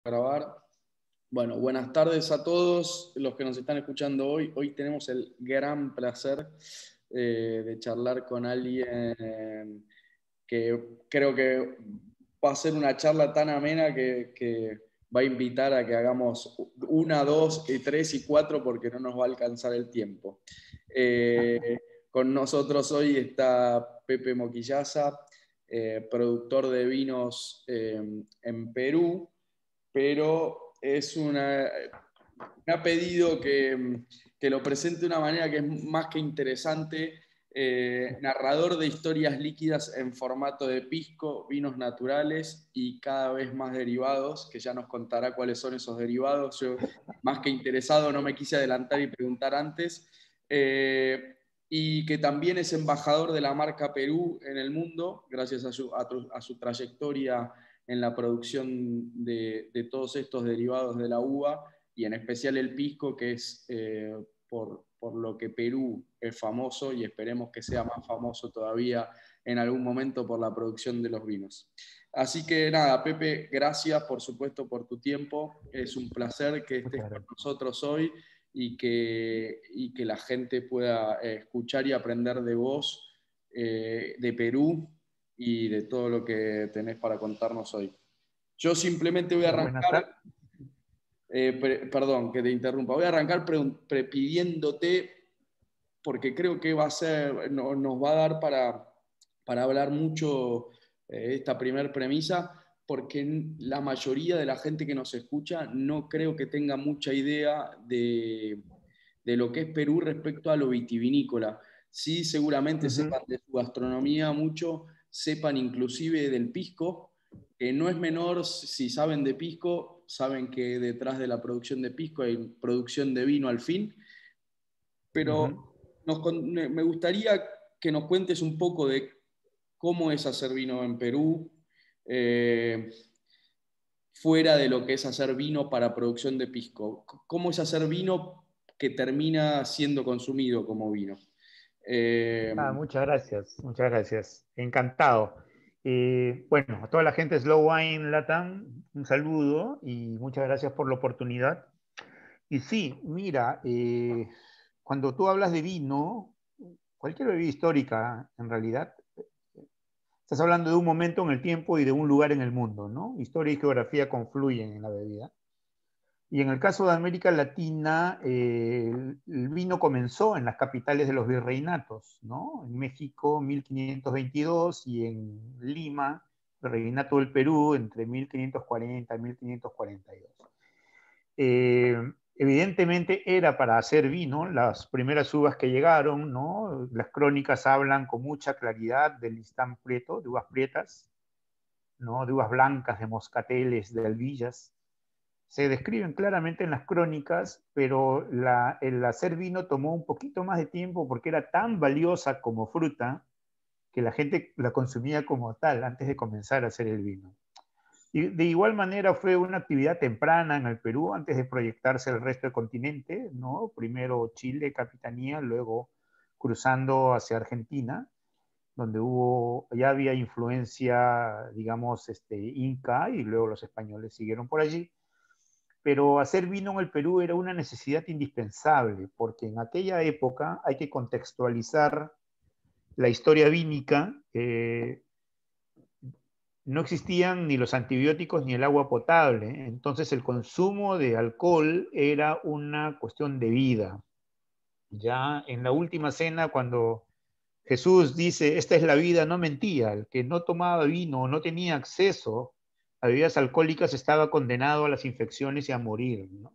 Grabar. Bueno, buenas tardes a todos los que nos están escuchando hoy. Hoy tenemos el gran placer de charlar con alguien que creo que va a ser una charla tan amena que va a invitar a que hagamos una, dos, y tres y cuatro porque no nos va a alcanzar el tiempo. Con nosotros hoy está Pepe Moquillaza, productor de vinos en Perú, pero me ha pedido que lo presente de una manera que es más que interesante, narrador de historias líquidas en formato de pisco, vinos naturales y cada vez más derivados, que ya nos contará cuáles son esos derivados. Yo, más que interesado, no me quise adelantar y preguntar antes. Y que también es embajador de la marca Perú en el mundo, gracias a su trayectoria en la producción de todos estos derivados de la uva y en especial el pisco, que es por lo que Perú es famoso y esperemos que sea más famoso todavía en algún momento por la producción de los vinos. Así que nada, Pepe, gracias por supuesto por tu tiempo. Es un placer que estés con nosotros hoy y que la gente pueda escuchar y aprender de vos, de Perú y de todo lo que tenés para contarnos hoy. Yo simplemente voy a arrancar, perdón que te interrumpa, voy a arrancar pidiéndote, porque creo que va a ser, nos va a dar para hablar mucho esta primer premisa, porque la mayoría de la gente que nos escucha no creo que tenga mucha idea de lo que es Perú respecto a lo vitivinícola. Sí, seguramente sepan de su gastronomía mucho, sepan inclusive del pisco, que no es menor. Si saben de pisco, saben que detrás de la producción de pisco hay producción de vino al fin, pero me gustaría que nos cuentes un poco de cómo es hacer vino en Perú, eh, fuera de lo que es hacer vino para producción de pisco. ¿Cómo es hacer vino que termina siendo consumido como vino? Muchas gracias, muchas gracias. Encantado. Bueno, a toda la gente de Slow Wine Latam, un saludo y muchas gracias por la oportunidad. Y sí, mira, cuando tú hablas de vino, cualquier bebida histórica, en realidad, estás hablando de un momento en el tiempo y de un lugar en el mundo, ¿no? Historia y geografía confluyen en la bebida. Y en el caso de América Latina, el vino comenzó en las capitales de los virreinatos, ¿no? En México, 1522, y en Lima, Virreinato del Perú, entre 1540 y 1542. Evidentemente era para hacer vino las primeras uvas que llegaron, ¿no? Las crónicas hablan con mucha claridad del listán prieto, de uvas prietas, ¿no? De uvas blancas, de moscateles, de albillas. Se describen claramente en las crónicas, pero el hacer vino tomó un poquito más de tiempo porque era tan valiosa como fruta que la gente la consumía como tal antes de comenzar a hacer el vino. Y de igual manera fue una actividad temprana en el Perú antes de proyectarse al resto del continente, ¿no? Primero Chile, Capitanía, luego cruzando hacia Argentina, donde ya había influencia, digamos, inca, y luego los españoles siguieron por allí. Pero hacer vino en el Perú era una necesidad indispensable, porque en aquella época hay que contextualizar la historia vínica. No existían ni los antibióticos ni el agua potable, entonces el consumo de alcohol era una cuestión de vida. Ya en la última cena, cuando Jesús dice, esta es la vida, no mentía. El que no tomaba vino o no tenía acceso a bebidas alcohólicas estaba condenado a las infecciones y a morir, ¿no?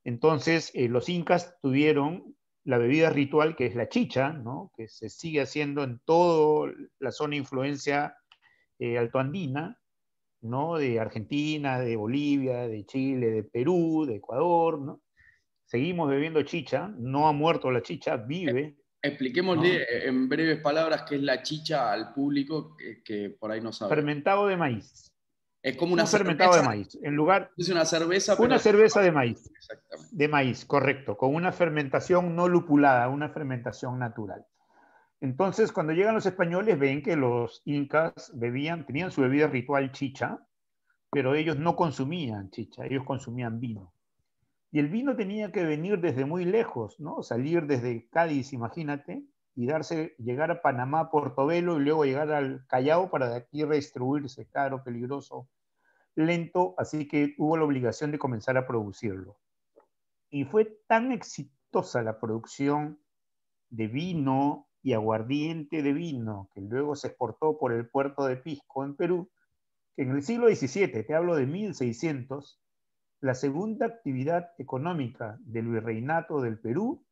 Entonces, los incas tuvieron la bebida ritual, que es la chicha, ¿no? Que se sigue haciendo en toda la zona de influencia altoandina, ¿no? De Argentina, de Bolivia, de Chile, de Perú, de Ecuador, ¿no? Seguimos bebiendo chicha, no ha muerto la chicha, vive, ¿no? Expliquémosle en breves palabras qué es la chicha al público que por ahí no sabe. Fermentado de maíz. Es como una Un fermentado de cerveza, maíz. En lugar, es una cerveza, pero una cerveza de maíz. exactamente. De maíz, correcto. Con una fermentación no lupulada, una fermentación natural. Entonces, cuando llegan los españoles, ven que los incas tenían su bebida ritual chicha, pero ellos no consumían chicha, ellos consumían vino. Y el vino tenía que venir desde muy lejos, ¿no? Salir desde Cádiz, imagínate, y llegar a Panamá, Portobelo, y luego llegar al Callao para de aquí redistribuirse, caro, peligroso, lento, así que hubo la obligación de comenzar a producirlo. Y fue tan exitosa la producción de vino y aguardiente de vino, que luego se exportó por el puerto de Pisco en Perú, que en el siglo XVII, te hablo de 1600, la segunda actividad económica del virreinato del Perú,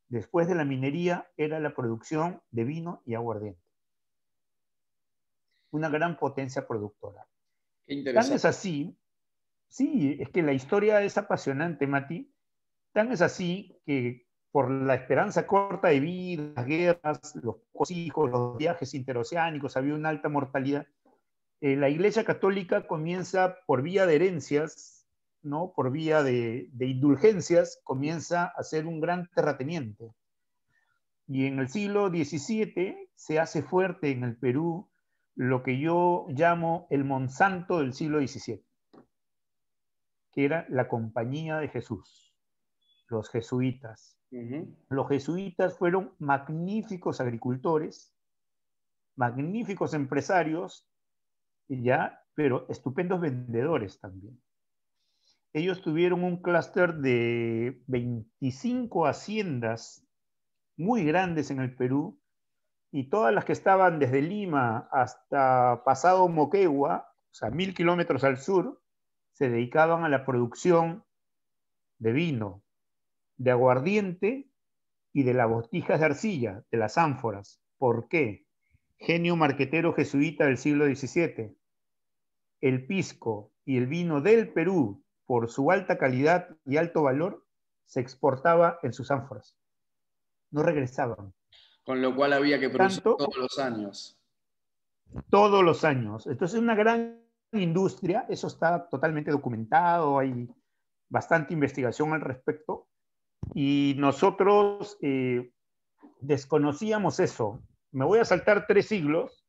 después de la minería, era la producción de vino y aguardiente. Una gran potencia productora. Qué Tan es interesante. así, sí, es que la historia es apasionante, Mati, tan es así que por la esperanza corta de vida, las guerras, los pocos hijos, los viajes interoceánicos, había una alta mortalidad. La Iglesia Católica comienza por vía de herencias, ¿no? Por vía de indulgencias, comienza a ser un gran terrateniente. Y en el siglo XVII se hace fuerte en el Perú lo que yo llamo el Monsanto del siglo XVII, que era la Compañía de Jesús, los jesuitas. Los jesuitas fueron magníficos agricultores, magníficos empresarios, ya, pero estupendos vendedores también. Ellos tuvieron un clúster de 25 haciendas muy grandes en el Perú, y todas las que estaban desde Lima hasta pasado Moquegua, o sea, 1000 kilómetros al sur, se dedicaban a la producción de vino, de aguardiente y de las botijas de arcilla, de las ánforas. ¿Por qué? Genio marquetero jesuita del siglo XVII. El pisco y el vino del Perú, por su alta calidad y alto valor, se exportaba en sus ánforas. No regresaban. Con lo cual había que producir Tanto todos los años. todos los años. Entonces, una gran industria, eso está totalmente documentado, hay bastante investigación al respecto, y nosotros desconocíamos eso. Me voy a saltar 3 siglos,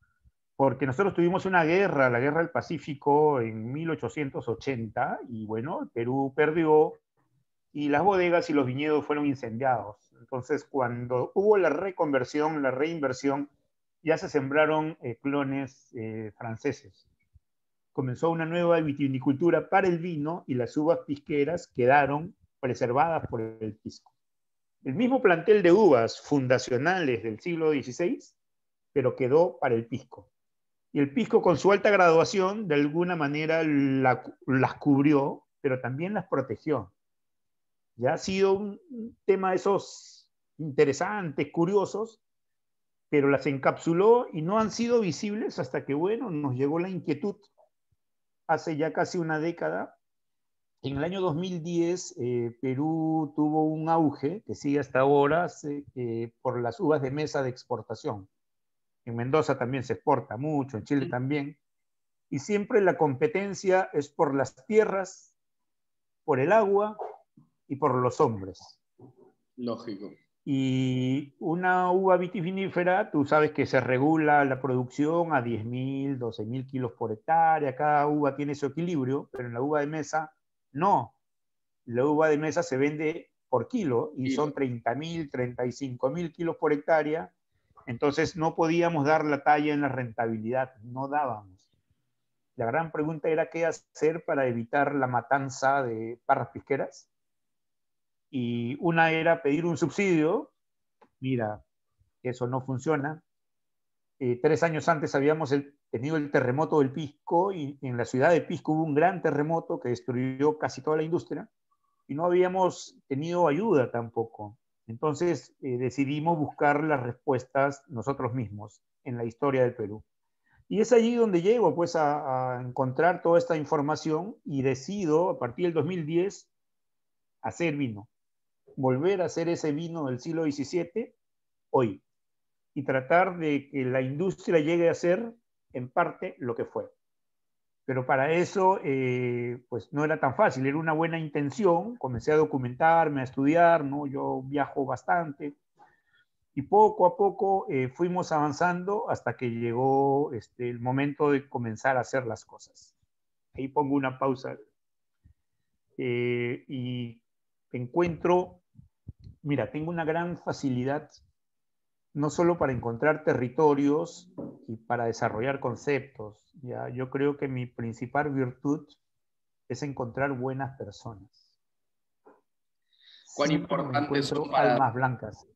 porque nosotros tuvimos una guerra, la Guerra del Pacífico, en 1880, y bueno, el Perú perdió, y las bodegas y los viñedos fueron incendiados. Entonces, cuando hubo la reconversión, la reinversión, ya se sembraron clones franceses. Comenzó una nueva vitivinicultura para el vino y las uvas pisqueras quedaron preservadas por el pisco. El mismo plantel de uvas fundacionales del siglo XVI, pero quedó para el pisco. Y el pisco, con su alta graduación, de alguna manera las cubrió, pero también las protegió. Ya ha sido un tema de esos interesantes, curiosos, pero las encapsuló y no han sido visibles hasta que, bueno, nos llegó la inquietud hace ya casi una década. En el año 2010, Perú tuvo un auge que sigue hasta ahora por las uvas de mesa de exportación. En Mendoza también se exporta mucho, en Chile también. Y siempre la competencia es por las tierras, por el agua y por los hombres. Lógico. Y una uva vitivinífera, tú sabes que se regula la producción a 10.000, 12.000 kilos por hectárea, cada uva tiene su equilibrio, pero en la uva de mesa no. La uva de mesa se vende por kilo y son 30.000, 35.000 kilos por hectárea, entonces no podíamos dar la talla en la rentabilidad, no dábamos. La gran pregunta era qué hacer para evitar la matanza de parras pisqueras. Y una era pedir un subsidio. Mira, eso no funciona. 3 años antes habíamos tenido el terremoto del Pisco, y en la ciudad de Pisco hubo un gran terremoto que destruyó casi toda la industria, y no habíamos tenido ayuda tampoco. Entonces decidimos buscar las respuestas nosotros mismos en la historia del Perú. Y es allí donde llego pues a encontrar toda esta información, y decido a partir del 2010 hacer vino, volver a hacer ese vino del siglo XVII hoy, y tratar de que la industria llegue a ser en parte lo que fue. Pero para eso, pues no era tan fácil, era una buena intención. Comencé a documentarme, a estudiar, ¿no? Yo viajo bastante, y poco a poco fuimos avanzando hasta que llegó el momento de comenzar a hacer las cosas. Ahí pongo una pausa. Y encuentro, mira, tengo una gran facilidad no solo para encontrar territorios y para desarrollar conceptos. ¿Ya? Yo creo que mi principal virtud es encontrar buenas personas. ¿Cuán Siempre me importantes son encuentro almas blancas.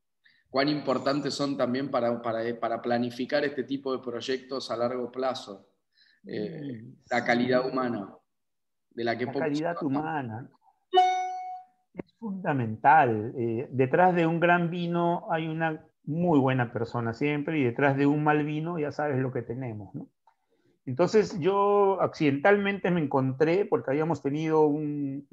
cuán importantes son también para planificar este tipo de proyectos a largo plazo? La calidad Sí, humana, de la que la poco se calidad habla. humana es fundamental. Detrás de un gran vino hay una muy buena persona siempre y detrás de un mal vino ya sabes lo que tenemos, ¿no? Entonces yo accidentalmente me encontré, porque habíamos tenido un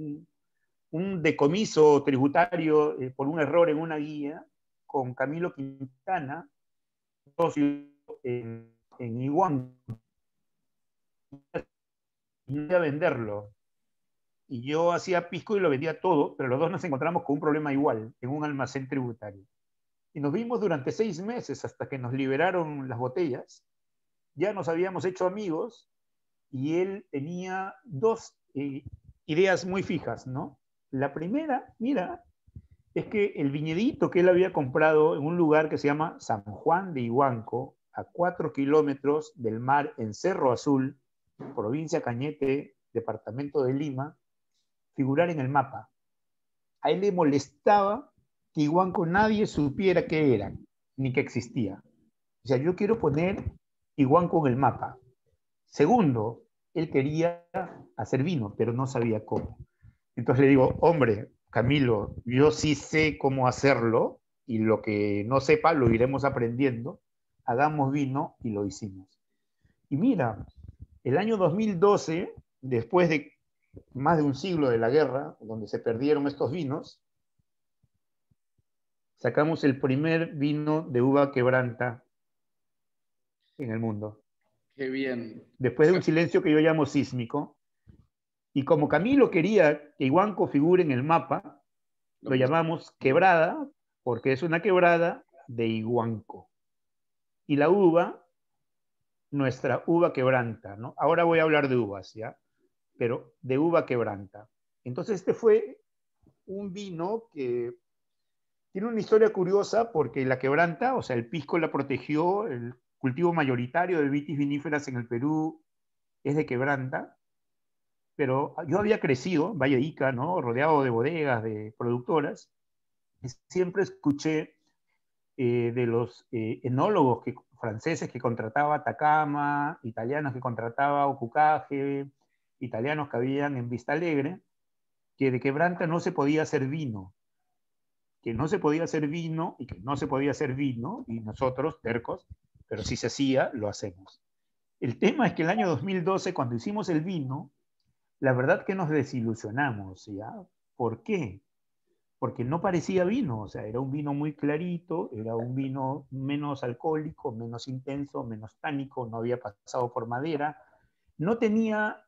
decomiso tributario por un error en una guía, con Camilo Quintana, socio en Iguán, y iba a venderlo. Y yo hacía pisco y lo vendía todo, pero los dos nos encontramos con un problema igual, en un almacén tributario. Y nos vimos durante 6 meses hasta que nos liberaron las botellas. Ya nos habíamos hecho amigos y él tenía dos ideas muy fijas, ¿no? La primera, mira, es que el viñedito que él había comprado en un lugar que se llama San Juan de Iguanco, a 4 kilómetros del mar en Cerro Azul, provincia Cañete, departamento de Lima, figurar en el mapa. A él le molestaba que Iguanco nadie supiera qué era, ni que existía. O sea, yo quiero poner Iguanco en el mapa. Segundo, él quería hacer vino, pero no sabía cómo. Entonces le digo, hombre, Camilo, yo sí sé cómo hacerlo y lo que no sepa lo iremos aprendiendo. Hagamos vino y lo hicimos. Y mira, el año 2012, después de más de un siglo de la guerra, donde se perdieron estos vinos, sacamos el primer vino de uva quebranta en el mundo. Qué bien. Después de un silencio que yo llamo sísmico, y como Camilo quería que Iguanco figure en el mapa, lo llamamos quebrada, porque es una quebrada de Iguanco. Y la uva, nuestra uva quebranta, ¿no? Ahora voy a hablar de uvas, ¿ya? Pero de uva quebranta. Entonces este fue un vino que tiene una historia curiosa porque la quebranta, o sea, el pisco la protegió, el cultivo mayoritario de vitis viníferas en el Perú es de quebranta, pero yo había crecido en Valle de Ica, ¿no? Rodeado de bodegas, de productoras, y siempre escuché de los enólogos franceses que contrataba Atacama, italianos que contrataba Ocucaje, italianos que habían en Vista Alegre, que de quebranta no se podía hacer vino, que no se podía hacer vino y que no se podía hacer vino, y nosotros, tercos, pero si se hacía, lo hacemos. El tema es que el año 2012, cuando hicimos el vino, la verdad que nos desilusionamos, ¿ya? ¿Por qué? Porque no parecía vino, o sea, era un vino muy clarito, era un vino menos alcohólico, menos intenso, menos tánico, no había pasado por madera, no tenía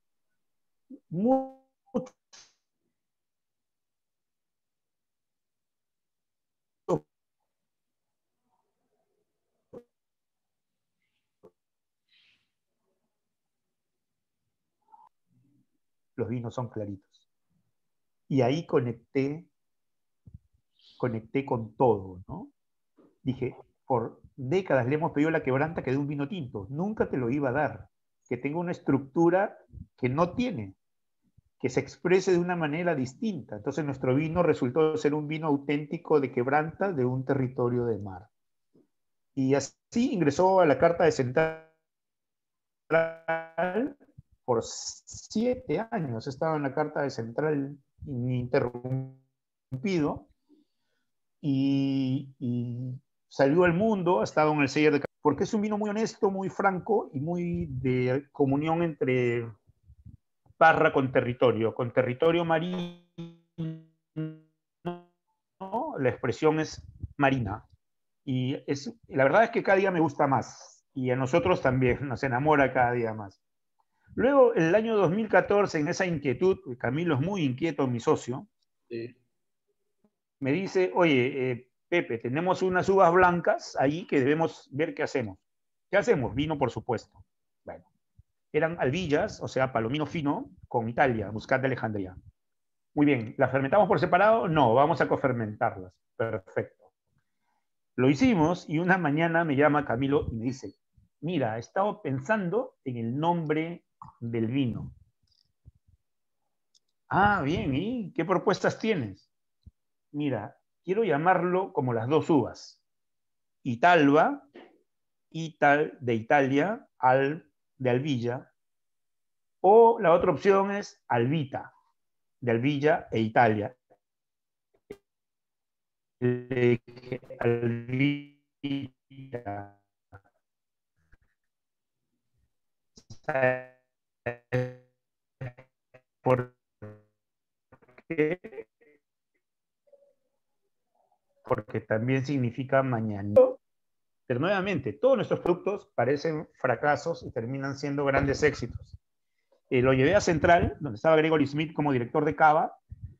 mucho. Los vinos son claritos. Y ahí conecté con todo, ¿no? Dije, por décadas le hemos pedido a la quebranta que dé un vino tinto, nunca te lo iba a dar, que tenga una estructura que no tiene, que se exprese de una manera distinta. Entonces nuestro vino resultó ser un vino auténtico de quebranta de un territorio de mar. Y así ingresó a la Carta de Central por 7 años. Estaba en la Carta de Central ininterrumpido y salió al mundo, ha estado en el sello de... Porque es un vino muy honesto, muy franco y muy de comunión entre parra con territorio marino, ¿no? La expresión es marina. Y la verdad es que cada día me gusta más. Y a nosotros también nos enamora cada día más. Luego, en el año 2014, en esa inquietud, Camilo es muy inquieto, mi socio, Sí. me dice, oye, Pepe, tenemos unas uvas blancas ahí que debemos ver qué hacemos. ¿Qué hacemos? Vino, por supuesto. Bueno, eran albillas, o sea, palomino fino, con Italia, Muscat de Alejandría. Muy bien, ¿las fermentamos por separado? No, vamos a cofermentarlas. Perfecto. Lo hicimos y una mañana me llama Camilo y me dice, mira, he estado pensando en el nombre del vino. Ah, bien, ¿y qué propuestas tienes? Mira, quiero llamarlo como las dos uvas. Italba, Ital de Italia, Al de Albilla, o la otra opción es Albita, de Albilla e Italia. Albita. ¿Por qué? Porque también significa mañana. Pero nuevamente, todos nuestros productos parecen fracasos y terminan siendo grandes éxitos. Lo llevé a Central, donde estaba Gregory Smith como director de Cava,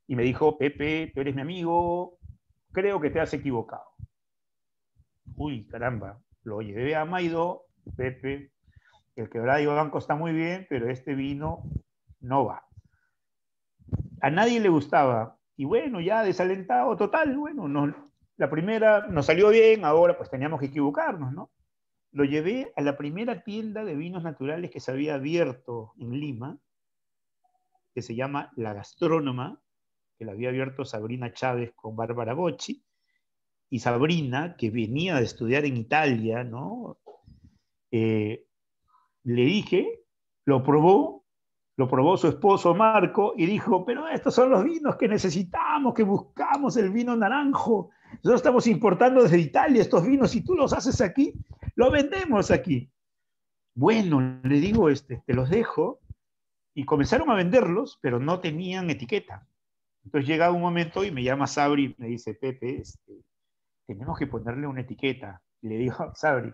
y me dijo, Pepe, tú eres mi amigo, creo que te has equivocado. Uy, caramba, lo llevé a Maido, Pepe, el Quebrado Banco está muy bien, pero este vino no va. A nadie le gustaba, y bueno, ya desalentado, total, bueno, la primera nos salió bien, ahora pues teníamos que equivocarnos, ¿no? Lo llevé a la primera tienda de vinos naturales que se había abierto en Lima, que se llama La Gastrónoma, que la había abierto Sabrina Chávez con Bárbara Bocci, y Sabrina, que venía de estudiar en Italia, ¿no? Le dije, lo probó su esposo Marco y dijo, pero estos son los vinos que necesitamos, que buscamos, el vino naranjo. Nosotros estamos importando desde Italia estos vinos y tú los haces aquí, lo vendemos aquí. Bueno, le digo, te los dejo, y comenzaron a venderlos, pero no tenían etiqueta. Entonces llega un momento y me llama Sabri y me dice, Pepe, tenemos que ponerle una etiqueta. Y le digo, Sabri,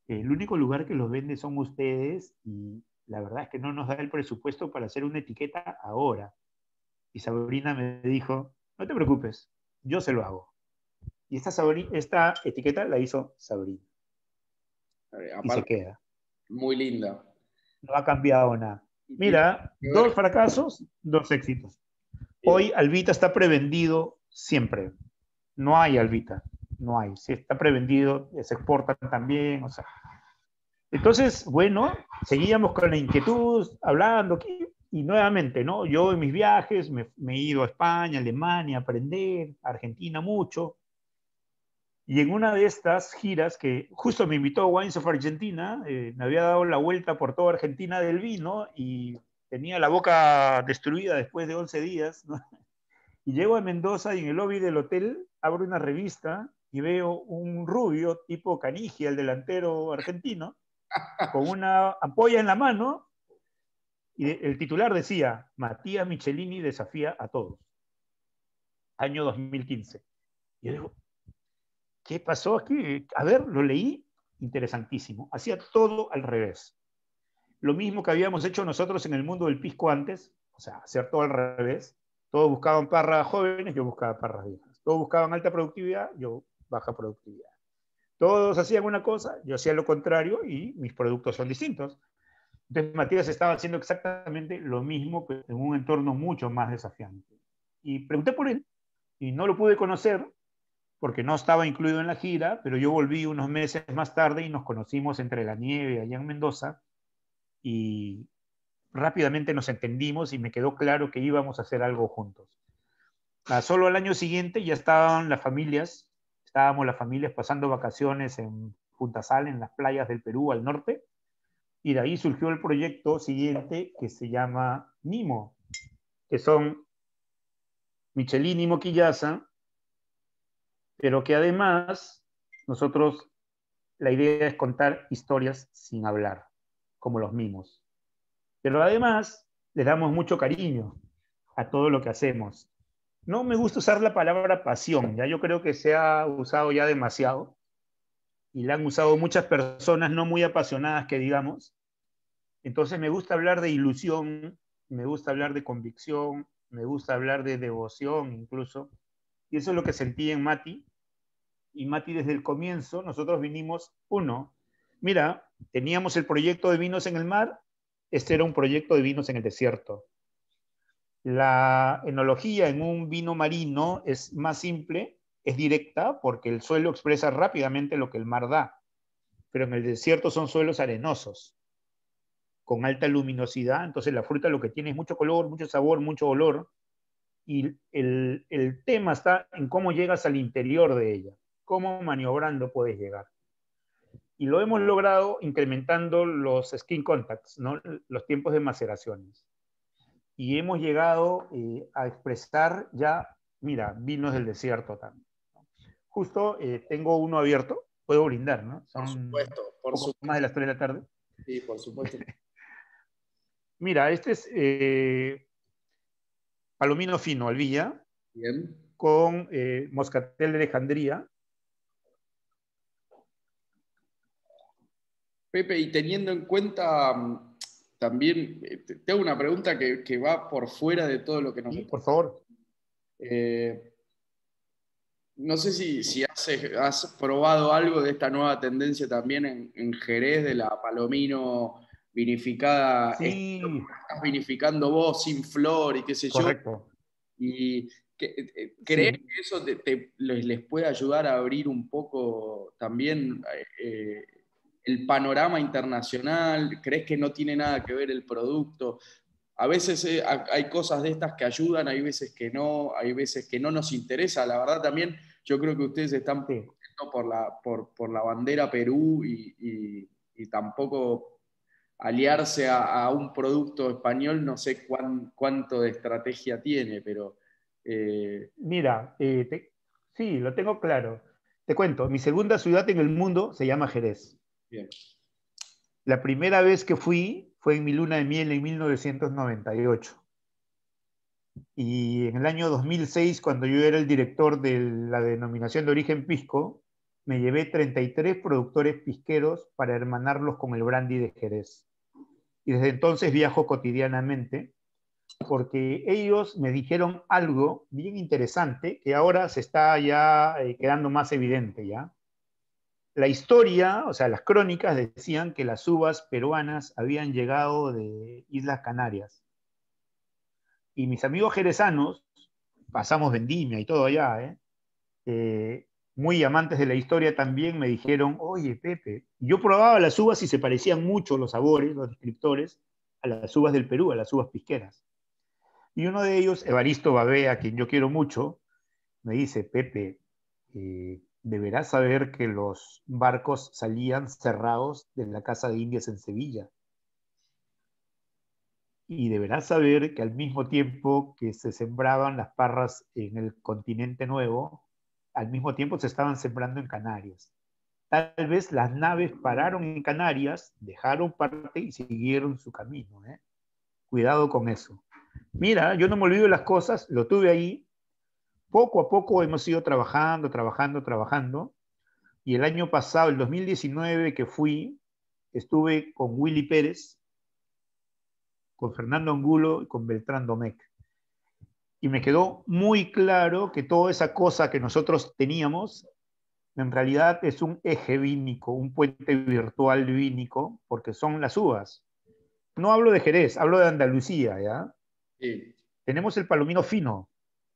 el único lugar que los vende son ustedes y la verdad es que no nos da el presupuesto para hacer una etiqueta ahora. Y Sabrina me dijo, no te preocupes, yo se lo hago. Y esta etiqueta la hizo Sabrina. Y se Aparte, queda. muy linda. No ha cambiado nada. Mira, 2 fracasos, 2 éxitos. Hoy Albita está prevendido siempre. No hay Albita. No hay. Si está prevendido, se exportan también. O sea. Entonces, bueno, seguíamos con la inquietud, hablando. Y nuevamente, ¿no? Yo en mis viajes me he ido a España, Alemania, a aprender, a Argentina mucho. Y en una de estas giras, que justo me invitó a Wines of Argentina, me había dado la vuelta por toda Argentina del vino y tenía la boca destruida después de 11 días, ¿no? Y llego a Mendoza y en el lobby del hotel abro una revista y veo un rubio tipo Canigia, el delantero argentino, con una ampolla en la mano y el titular decía, Matías Michelini desafía a todos. Año 2015. Y yo digo, ¿qué pasó aquí? A ver, lo leí, interesantísimo. Hacía todo al revés. Lo mismo que habíamos hecho nosotros en el mundo del pisco antes, o sea, hacer todo al revés. Todos buscaban parras jóvenes, yo buscaba parras viejas. Todos buscaban alta productividad, yo baja productividad. Todos hacían una cosa, yo hacía lo contrario y mis productos son distintos. Entonces Matías estaba haciendo exactamente lo mismo, pero en un entorno mucho más desafiante. Y pregunté por él y no lo pude conocer porque no estaba incluido en la gira, pero yo volví unos meses más tarde y nos conocimos entre la nieve allá en Mendoza y rápidamente nos entendimos y me quedó claro que íbamos a hacer algo juntos. Solo al año siguiente ya estábamos las familias pasando vacaciones en Punta Sal, en las playas del Perú al norte, y de ahí surgió el proyecto siguiente que se llama Mimo, que son Michelin y Moquillaza, pero que además nosotros, la idea es contar historias sin hablar, como los mimos. Pero además le damos mucho cariño a todo lo que hacemos. No me gusta usar la palabra pasión, ya yo creo que se ha usado ya demasiado y la han usado muchas personas no muy apasionadas que digamos. Entonces me gusta hablar de ilusión, me gusta hablar de convicción, me gusta hablar de devoción incluso. Y eso es lo que sentí en Mati. Y Mati desde el comienzo, nosotros vinimos, mira, teníamos el proyecto de Vinos en el Mar Este era un proyecto de vinos en el desierto. La enología en un vino marino es más simple, es directa, porque el suelo expresa rápidamente lo que el mar da. Pero en el desierto son suelos arenosos, con alta luminosidad, entonces la fruta lo que tiene es mucho color, mucho sabor, mucho olor, y el tema está en cómo llegas al interior de ella, cómo maniobrando puedes llegar. Y lo hemos logrado incrementando los skin contacts, ¿no? Los tiempos de maceraciones. Y hemos llegado a expresar ya, mira, vinos del desierto también. Justo tengo uno abierto, puedo brindar, ¿no? Por Son un supuesto, por poco más de supuesto. las 3 de la tarde. Sí, por supuesto. Mira, este es Palomino Fino, Alvilla, Bien. con Moscatel de Alejandría. Pepe, y teniendo en cuenta también, te hago una pregunta que va por fuera de todo lo que nos Sí, está. por favor. Eh, no sé si has probado algo de esta nueva tendencia también en Jerez, de la Palomino vinificada, estilo Sí, como la estás vinificando vos, sin flor y qué sé yo. correcto. Y ¿crees Sí, que eso les puede ayudar a abrir un poco también el panorama internacional? ¿Crees que no tiene nada que ver el producto? A veces hay cosas de estas que ayudan, hay veces que no, hay veces que no nos interesa. La verdad también yo creo que ustedes están sí. por la bandera Perú y tampoco aliarse a un producto español, no sé cuánto de estrategia tiene, pero Mira, sí, lo tengo claro. Te cuento, mi segunda ciudad en el mundo se llama Jerez. bien. La primera vez que fui fue en mi luna de miel en 1998. Y en el año 2006, cuando yo era el director de la denominación de origen pisco, me llevé 33 productores pisqueros para hermanarlos con el brandy de Jerez. Y desde entonces viajo cotidianamente porque ellos me dijeron algo bien interesante que ahora se está ya quedando más evidente, ¿ya? La historia, o sea, las crónicas decían que las uvas peruanas habían llegado de Islas Canarias. Y mis amigos jerezanos, pasamos vendimia y todo allá, muy amantes de la historia también me dijeron, oye, Pepe, yo probaba las uvas y se parecían mucho los sabores, los descriptores, a las uvas del Perú, a las uvas pisqueras. Y uno de ellos, Evaristo Babé, a quien yo quiero mucho, me dice, Pepe, deberás saber que los barcos salían cerrados de la Casa de Indias en Sevilla. Y deberás saber que al mismo tiempo que se sembraban las parras en el continente nuevo, al mismo tiempo se estaban sembrando en Canarias. Tal vez las naves pararon en Canarias, dejaron parte y siguieron su camino. Cuidado con eso. Mira, yo no me olvido de las cosas, lo tuve ahí. Poco a poco hemos ido trabajando. Y el año pasado, el 2019 que fui, estuve con Willy Pérez, con Fernando Angulo y con Beltrán Domecq. Y me quedó muy claro que toda esa cosa que nosotros teníamos, en realidad es un eje vínico, un puente virtual vínico, porque son las uvas. No hablo de Jerez, hablo de Andalucía, ¿ya? Sí. Tenemos el palomino fino,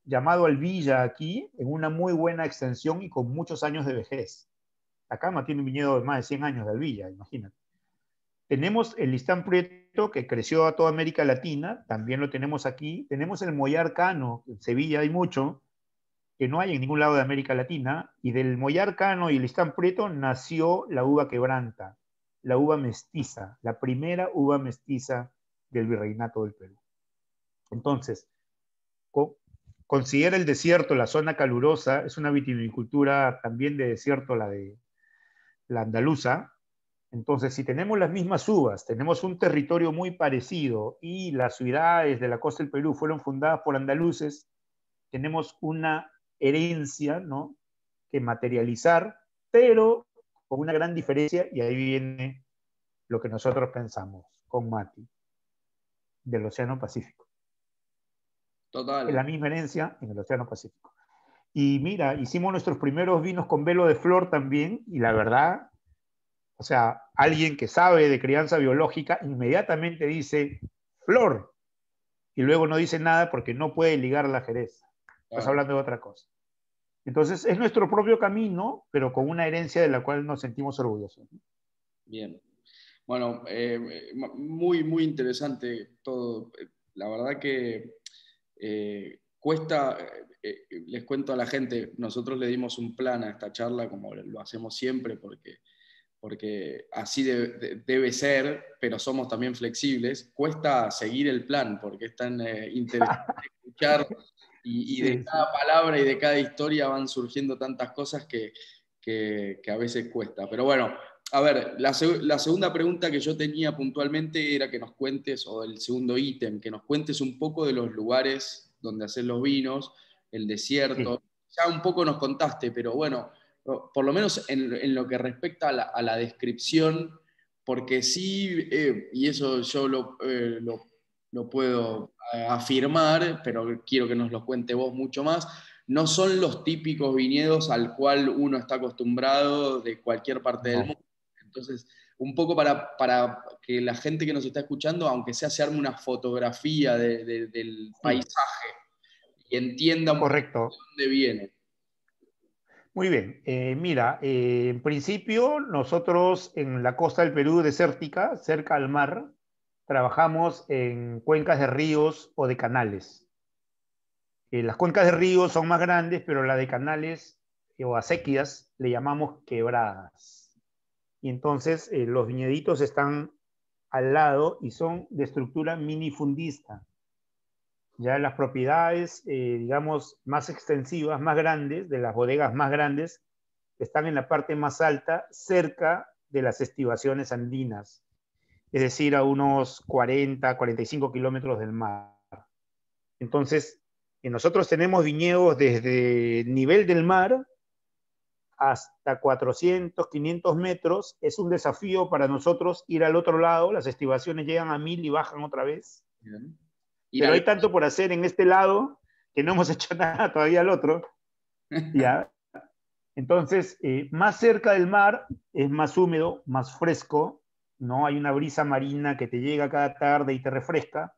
llamado Alvilla aquí, en una muy buena extensión y con muchos años de vejez. La cama tiene un viñedo de más de 100 años de Alvilla, imagínate. Tenemos el listán prieto que creció a toda América Latina, también lo tenemos aquí. Tenemos el mollar cano, en Sevilla hay mucho, que no hay en ningún lado de América Latina, y del mollar cano y el listán prieto nació la uva quebranta, la uva mestiza, la primera uva mestiza del virreinato del Perú. Entonces, considera el desierto, la zona calurosa, es una vitivinicultura también de desierto, la de la andaluza. Entonces, si tenemos las mismas uvas, tenemos un territorio muy parecido y las ciudades de la costa del Perú fueron fundadas por andaluces, tenemos una herencia, ¿no?, que materializar, pero con una gran diferencia, y ahí viene lo que nosotros pensamos con Mati, del Océano Pacífico. Es Total. la misma herencia en el Océano Pacífico. Y mira, hicimos nuestros primeros vinos con velo de flor también, y la verdad, O sea, alguien que sabe de crianza biológica inmediatamente dice flor y luego no dice nada porque no puede ligar la Jerez. Estás Claro, hablando de otra cosa. Entonces, es nuestro propio camino, pero con una herencia de la cual nos sentimos orgullosos. bien. Bueno, muy, muy interesante todo. La verdad que cuesta, les cuento a la gente, nosotros le dimos un plan a esta charla, como lo hacemos siempre, porque así debe ser, pero somos también flexibles. Cuesta seguir el plan, porque es tan interesante escuchar y de Sí, cada sí. palabra y de cada historia van surgiendo tantas cosas que a veces cuesta. Pero bueno, a ver, la segunda pregunta que yo tenía puntualmente era que nos cuentes, o el segundo ítem, que nos cuentes un poco de los lugares donde hacer los vinos, el Sí. desierto. Ya un poco nos contaste, pero bueno, por lo menos en lo que respecta a la descripción, porque sí, y eso yo lo puedo afirmar, pero quiero que nos lo cuente vos mucho más, no son los típicos viñedos al cual uno está acostumbrado de cualquier parte del No. mundo. Entonces, un poco para que la gente que nos está escuchando, aunque sea se arme una fotografía del Sí. paisaje y entienda un poco de Correcto. dónde viene. Muy bien. Mira, en principio nosotros en la costa del Perú desértica, cerca al mar, trabajamos en cuencas de ríos o de canales. Las cuencas de ríos son más grandes, pero la de canales o acequias le llamamos quebradas. Y entonces los viñeditos están al lado y son de estructura minifundista. Ya las propiedades, digamos, más extensivas, más grandes, de las bodegas más grandes, están en la parte más alta, cerca de las estribaciones andinas, es decir, a unos 40, 45 kilómetros del mar. Entonces, nosotros tenemos viñedos desde el nivel del mar hasta 400, 500 metros. Es un desafío para nosotros ir al otro lado. Las estribaciones llegan a 1000 y bajan otra vez. Bien. Ir Pero al... hay tanto por hacer en este lado que no hemos hecho nada todavía al otro. ¿Ya? Entonces, más cerca del mar es más húmedo, más fresco, ¿no? Hay una brisa marina que te llega cada tarde y te refresca.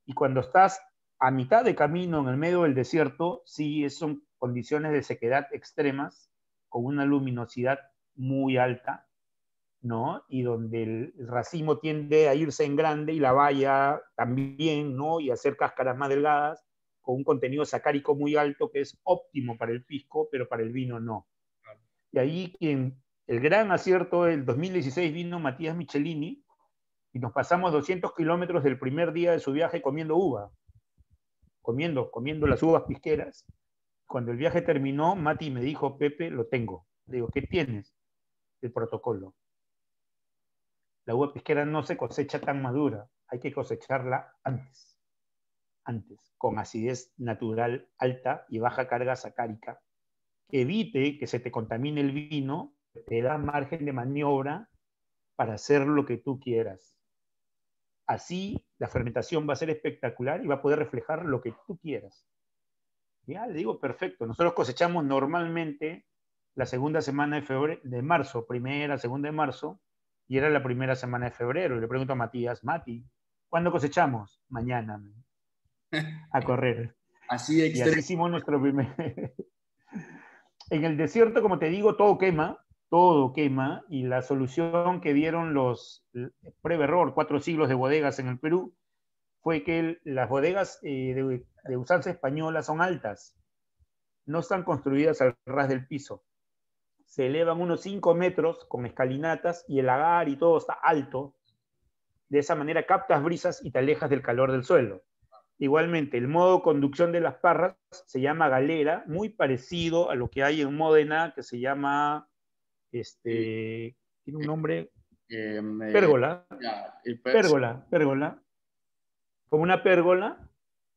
Y cuando estás a mitad de camino en el medio del desierto, sí son condiciones de sequedad extremas, con una luminosidad muy alta, ¿no? Y donde el racimo tiende a irse en grande y la baya también, ¿no? Y hacer cáscaras más delgadas, con un contenido sacárico muy alto que es óptimo para el pisco, pero para el vino no. Y ahí el gran acierto del 2016 vino Matías Michelini y nos pasamos 200 kilómetros del primer día de su viaje comiendo uva, comiendo las uvas pisqueras. Cuando el viaje terminó, Mati me dijo, Pepe, lo tengo. Le digo, ¿qué tienes? El protocolo. La uva pisquera no se cosecha tan madura, hay que cosecharla antes, con acidez natural alta y baja carga sacárica. Evite que se te contamine el vino, te da margen de maniobra para hacer lo que tú quieras. Así la fermentación va a ser espectacular y va a poder reflejar lo que tú quieras. Ya le digo, perfecto. Nosotros cosechamos normalmente la segunda semana de marzo, primera, segunda de marzo, y era la primera semana de febrero. Y le pregunto a Matías, Mati, ¿cuándo cosechamos? Mañana, a correr. Así de Y así extremo. hicimos nuestro primer... En el desierto, como te digo, todo quema, y la solución que dieron los prueba error, 4 siglos de bodegas en el Perú, fue que las bodegas de usanza española son altas, no están construidas al ras del piso, se elevan unos 5 metros con escalinatas y el lagar y todo está alto, de esa manera captas brisas y te alejas del calor del suelo. Igualmente, el modo de conducción de las parras se llama galera, muy parecido a lo que hay en Módena, que se llama, Eh, tiene un nombre, eh, pérgola, ya, pérgola, como una pérgola,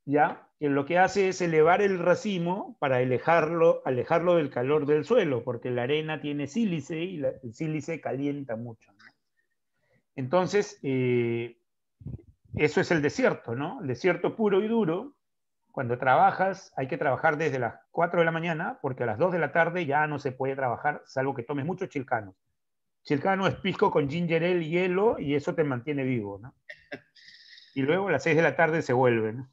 ¿ya? Que lo que hace es elevar el racimo para alejarlo del calor del suelo, porque la arena tiene sílice y el sílice calienta mucho, ¿no? Entonces, eso es el desierto, ¿no? El desierto puro y duro. Cuando trabajas, hay que trabajar desde las 4 de la mañana, porque a las 2 de la tarde ya no se puede trabajar, salvo que tomes muchos chilcanos. Chilcano es pisco con ginger ale y hielo, y eso te mantiene vivo, ¿no? Y luego a las 6 de la tarde se vuelve, ¿no?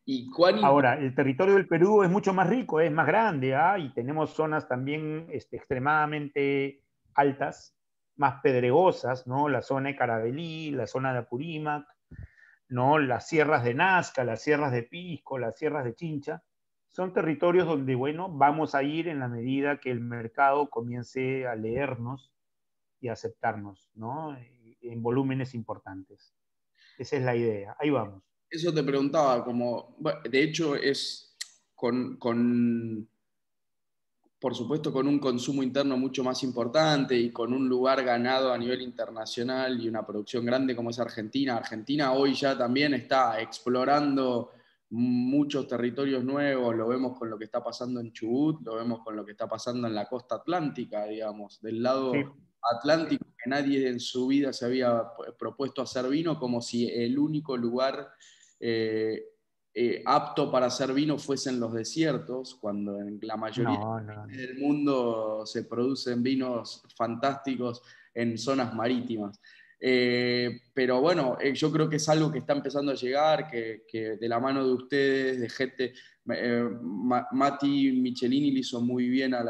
¿Y cuán Ahora, el territorio del Perú es mucho más rico, es más grande, ¿ah? Y tenemos zonas también extremadamente altas, más pedregosas, ¿no? La zona de Carabelí, la zona de Apurímac, ¿no? Las sierras de Nazca, las sierras de Pisco, las sierras de Chincha, son territorios donde, bueno, vamos a ir en la medida que el mercado comience a leernos y a aceptarnos, ¿no? En volúmenes importantes. Esa es la idea. Ahí vamos. Eso te preguntaba, como, bueno, de hecho es por supuesto, con un consumo interno mucho más importante y con un lugar ganado a nivel internacional y una producción grande como es Argentina. Argentina hoy ya también está explorando muchos territorios nuevos, lo vemos con lo que está pasando en Chubut, lo vemos con lo que está pasando en la costa atlántica, digamos, del Sí, lado atlántico, que nadie en su vida se había propuesto hacer vino, como si el único lugar eh, apto para hacer vino fuesen los desiertos, cuando en la mayoría no, no, no. del mundo se producen vinos fantásticos en zonas marítimas. Pero bueno, yo creo que es algo que está empezando a llegar, que de la mano de ustedes, de gente, Mati Michelini le hizo muy bien a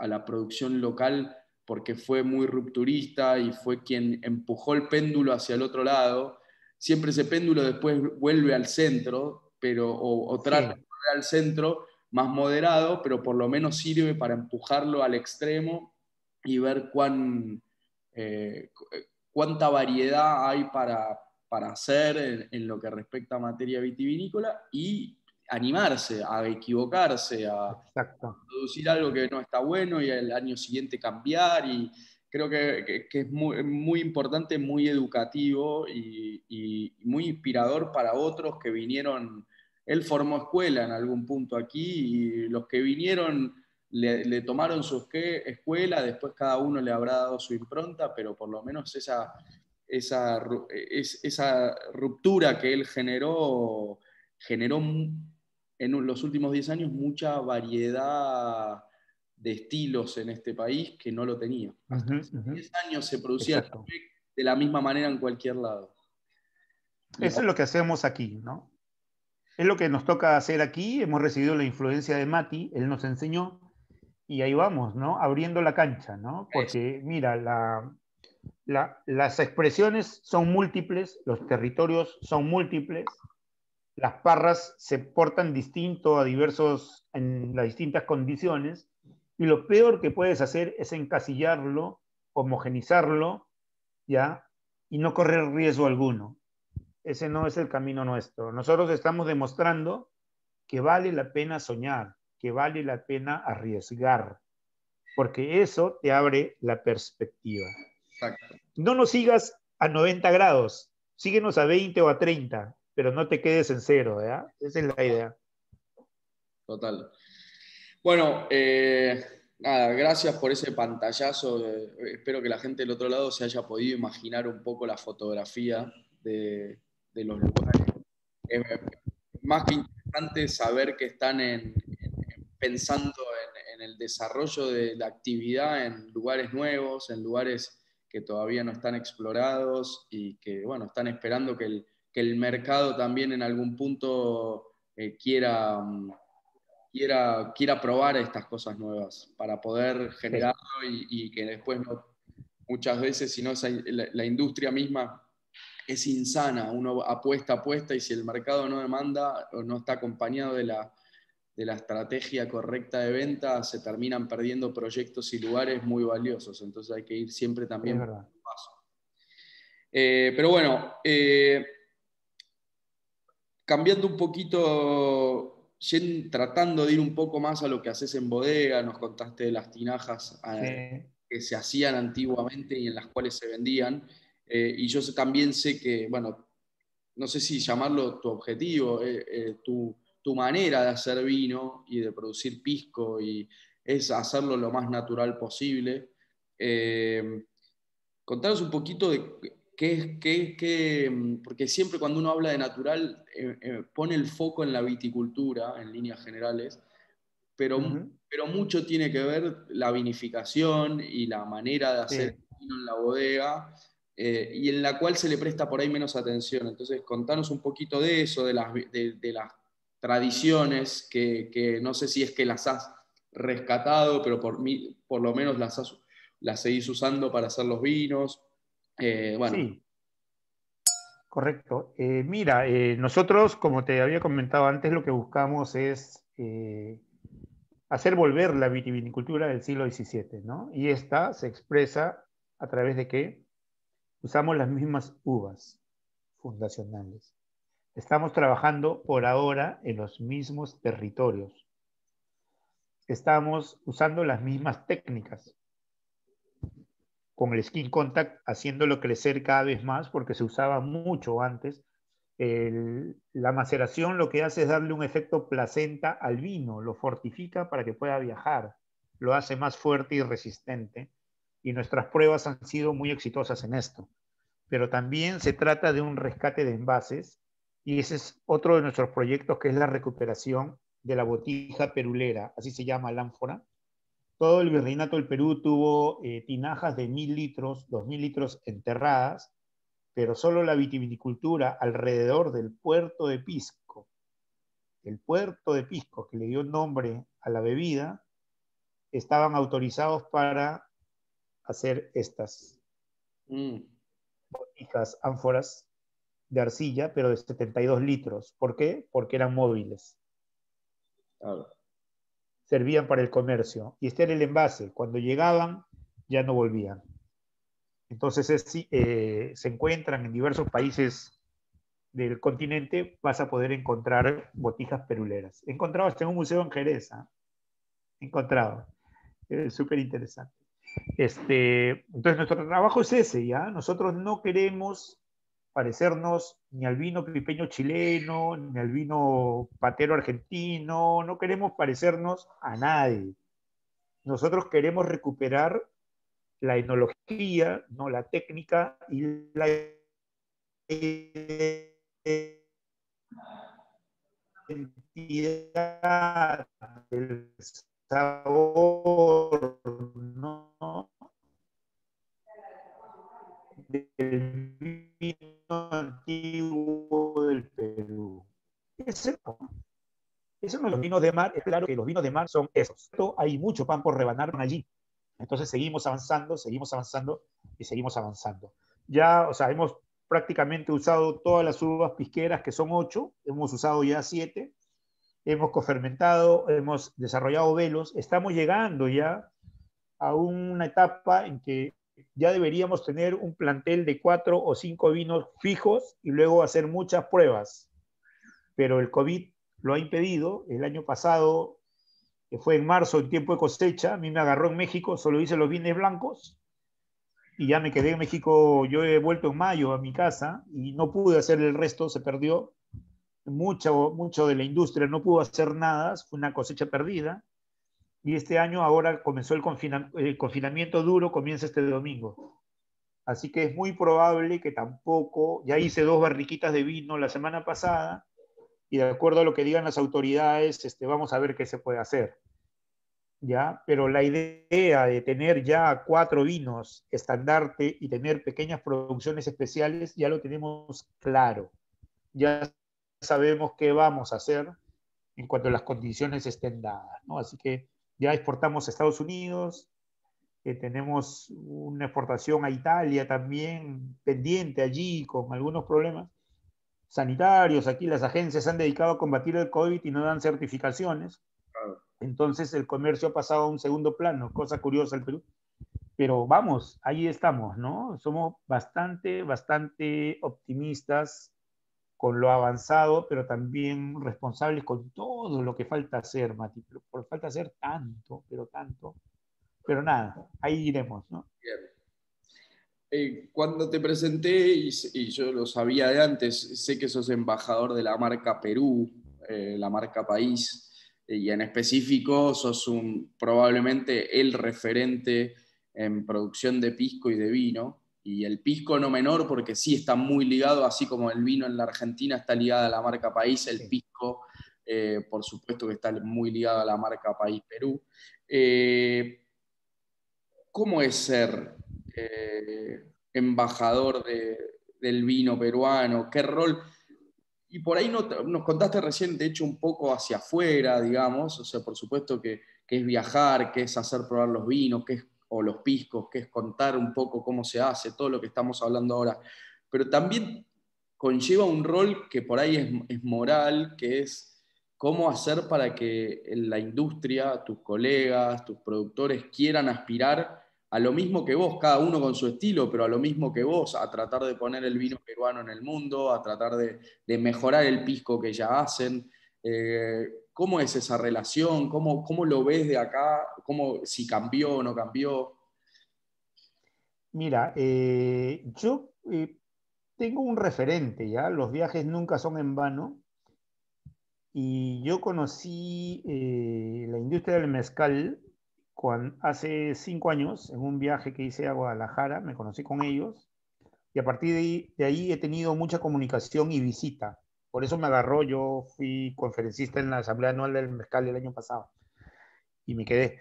la producción local porque fue muy rupturista y fue quien empujó el péndulo hacia el otro lado. Siempre ese péndulo después vuelve al centro, pero, o trata de Sí, volver al centro más moderado, pero por lo menos sirve para empujarlo al extremo y ver eh, cuánta variedad hay para hacer en lo que respecta a materia vitivinícola y animarse a equivocarse, a exacto. producir algo que no está bueno y el año siguiente cambiar. Y creo que es muy importante, muy educativo y muy inspirador para otros que vinieron. Él formó escuela en algún punto aquí y los que vinieron le tomaron su escuela, después cada uno le habrá dado su impronta, pero por lo menos esa ruptura que él generó en los últimos 10 años mucha variedad de estilos en este país que no lo tenía. Hasta Ujú, hace ujú, 10 años se producía exacto. Malbec de la misma manera en cualquier lado. Y Eso es ahora, lo que hacemos aquí, ¿no? Es lo que nos toca hacer aquí. Hemos recibido la influencia de Mati, él nos enseñó, y ahí vamos, ¿no? Abriendo la cancha, ¿no? Porque, mira, las expresiones son múltiples, los territorios son múltiples, las parras se portan distinto en las distintas condiciones, y lo peor que puedes hacer es encasillarlo, homogenizarlo, ¿ya? Y no correr riesgo alguno. Ese no es el camino nuestro. Nosotros estamos demostrando que vale la pena soñar, que vale la pena arriesgar, porque eso te abre la perspectiva. exacto, No nos sigas a 90 grados, síguenos a 20 o a 30, pero no te quedes en cero, ¿ya? Esa es la idea. total. Bueno, nada, gracias por ese pantallazo. Espero que la gente del otro lado se haya podido imaginar un poco la fotografía de los lugares. Es más que interesante saber que están pensando en el desarrollo de la actividad en lugares nuevos, en lugares que todavía no están explorados y que, bueno, están esperando que el mercado también en algún punto quiera probar estas cosas nuevas para poder Sí, generarlo y que después no, muchas veces, si no, la industria misma es insana. Uno apuesta y si el mercado no demanda o no está acompañado de la estrategia correcta de venta, se terminan perdiendo proyectos y lugares muy valiosos. Entonces hay que ir siempre es también por verdad. un paso. Pero bueno, cambiando un poquito, tratando de ir un poco más a lo que haces en bodega, nos contaste de las tinajas Sí, que se hacían antiguamente y en las cuales se vendían. Y yo también sé que, bueno, no sé si llamarlo tu objetivo, tu manera de hacer vino y de producir pisco y es hacerlo lo más natural posible. Eh, Contanos un poquito de porque siempre cuando uno habla de natural pone el foco en la viticultura en líneas generales, Ujú. pero mucho tiene que ver la vinificación y la manera de hacer Sí. el vino en la bodega, y en la cual se le presta por ahí menos atención. Entonces, contanos un poquito de eso, de las tradiciones, que no sé si es que las has rescatado, pero por lo menos las seguís usando para hacer los vinos. Bueno, Sí, correcto. Mira, nosotros, como te había comentado antes, lo que buscamos es hacer volver la vitivinicultura del siglo XVII, ¿no? Y esta se expresa a través de que usamos las mismas uvas fundacionales. Estamos trabajando por ahora en los mismos territorios. Estamos usando las mismas técnicas, con el skin contact haciéndolo crecer cada vez más porque se usaba mucho antes. La maceración lo que hace es darle un efecto placenta al vino, lo fortifica para que pueda viajar, lo hace más fuerte y resistente, y nuestras pruebas han sido muy exitosas en esto. Pero también se trata de un rescate de envases, y ese es otro de nuestros proyectos, que es la recuperación de la botija perulera, así se llama la ánfora. Todo el virreinato del Perú tuvo tinajas de 1000 litros, 2000 litros enterradas, pero solo la vitivinicultura alrededor del puerto de Pisco, el puerto de Pisco, que le dio nombre a la bebida, estaban autorizados para hacer estas mm, botijas, ánforas de arcilla, pero de 72 litros. ¿Por qué? Porque eran móviles, claro. servían para el comercio, y este era el envase. Cuando llegaban, ya no volvían. Entonces se encuentran en diversos países del continente, vas a poder encontrar botijas peruleras. He encontrado hasta en un museo en Jerez, ¿eh? He encontrado. Es súper interesante. Entonces, nuestro trabajo es ese, ¿ya? Nosotros no queremos parecernos ni al vino pipeño chileno, ni al vino patero argentino, no queremos parecernos a nadie. Nosotros queremos recuperar la enología, ¿no? La técnica y la identidad del sabor, ¿no? Del vino antiguo del Perú. Ese, esos son los vinos de mar. Es claro que los vinos de mar son esos. Hay mucho pan por rebanar allí. Entonces seguimos avanzando y seguimos avanzando. Ya, o sea, hemos prácticamente usado todas las uvas pisqueras, que son 8, hemos usado ya 7, hemos cofermentado, hemos desarrollado velos, estamos llegando ya a una etapa en que ya deberíamos tener un plantel de 4 o 5 vinos fijos y luego hacer muchas pruebas. Pero el COVID lo ha impedido. El año pasado, que fue en marzo, en tiempo de cosecha, a mí me agarró en México, solo hice los vines blancos y ya me quedé en México. Yo he vuelto en mayo a mi casa y no pude hacer el resto, se perdió. Mucho de la industria no pudo hacer nada, fue una cosecha perdida. Y este año ahora comenzó el confinamiento duro, comienza este domingo. Así que es muy probable que tampoco, ya hice 2 barriquitas de vino la semana pasada, y de acuerdo a lo que digan las autoridades, vamos a ver qué se puede hacer. ¿Ya? Pero la idea de tener ya 4 vinos estandarte y tener pequeñas producciones especiales ya lo tenemos claro. Ya sabemos qué vamos a hacer en cuanto las condiciones estén dadas, ¿no? Así que ya exportamos a Estados Unidos, tenemos una exportación a Italia también pendiente allí con algunos problemas sanitarios. Aquí las agencias se han dedicado a combatir el COVID y no dan certificaciones. Claro. Entonces el comercio ha pasado a un segundo plano, cosa curiosa el Perú. Pero vamos, ahí estamos, ¿no? Somos bastante optimistas con lo avanzado, pero también responsables con todo lo que falta hacer, Mati. Pero por falta hacer tanto, pero tanto. Pero nada, ahí iremos, ¿no? Bien. Cuando te presenté, y yo lo sabía de antes, sé que sos embajador de la marca Perú, la marca País, y en específico sos probablemente el referente en producción de pisco y de vino, y el pisco no menor porque sí está muy ligado, así como el vino en la Argentina está ligado a la marca País, el Sí. pisco por supuesto que está muy ligado a la marca País Perú. ¿Cómo es ser embajador del vino peruano? ¿Qué rol? Y por ahí nos contaste recién, de hecho, un poco hacia afuera, digamos, o sea, por supuesto que es viajar, que es hacer probar los vinos, o los piscos, que es contar un poco cómo se hace, todo lo que estamos hablando ahora. Pero también conlleva un rol que por ahí es moral, que es cómo hacer para que la industria, tus colegas, tus productores quieran aspirar a lo mismo que vos, cada uno con su estilo, pero a lo mismo que vos, a tratar de poner el vino peruano en el mundo, a tratar de mejorar el pisco que ya hacen. ¿Cómo es esa relación? ¿Cómo lo ves de acá? Si cambió o no cambió? Mira, yo tengo un referente, ¿ya? Los viajes nunca son en vano. Y yo conocí la industria del mezcal hace 5 años, en un viaje que hice a Guadalajara, me conocí con ellos, y a partir de ahí he tenido mucha comunicación y visita. Por eso me agarró, yo fui conferencista en la Asamblea Anual del Mezcal el año pasado, y me quedé.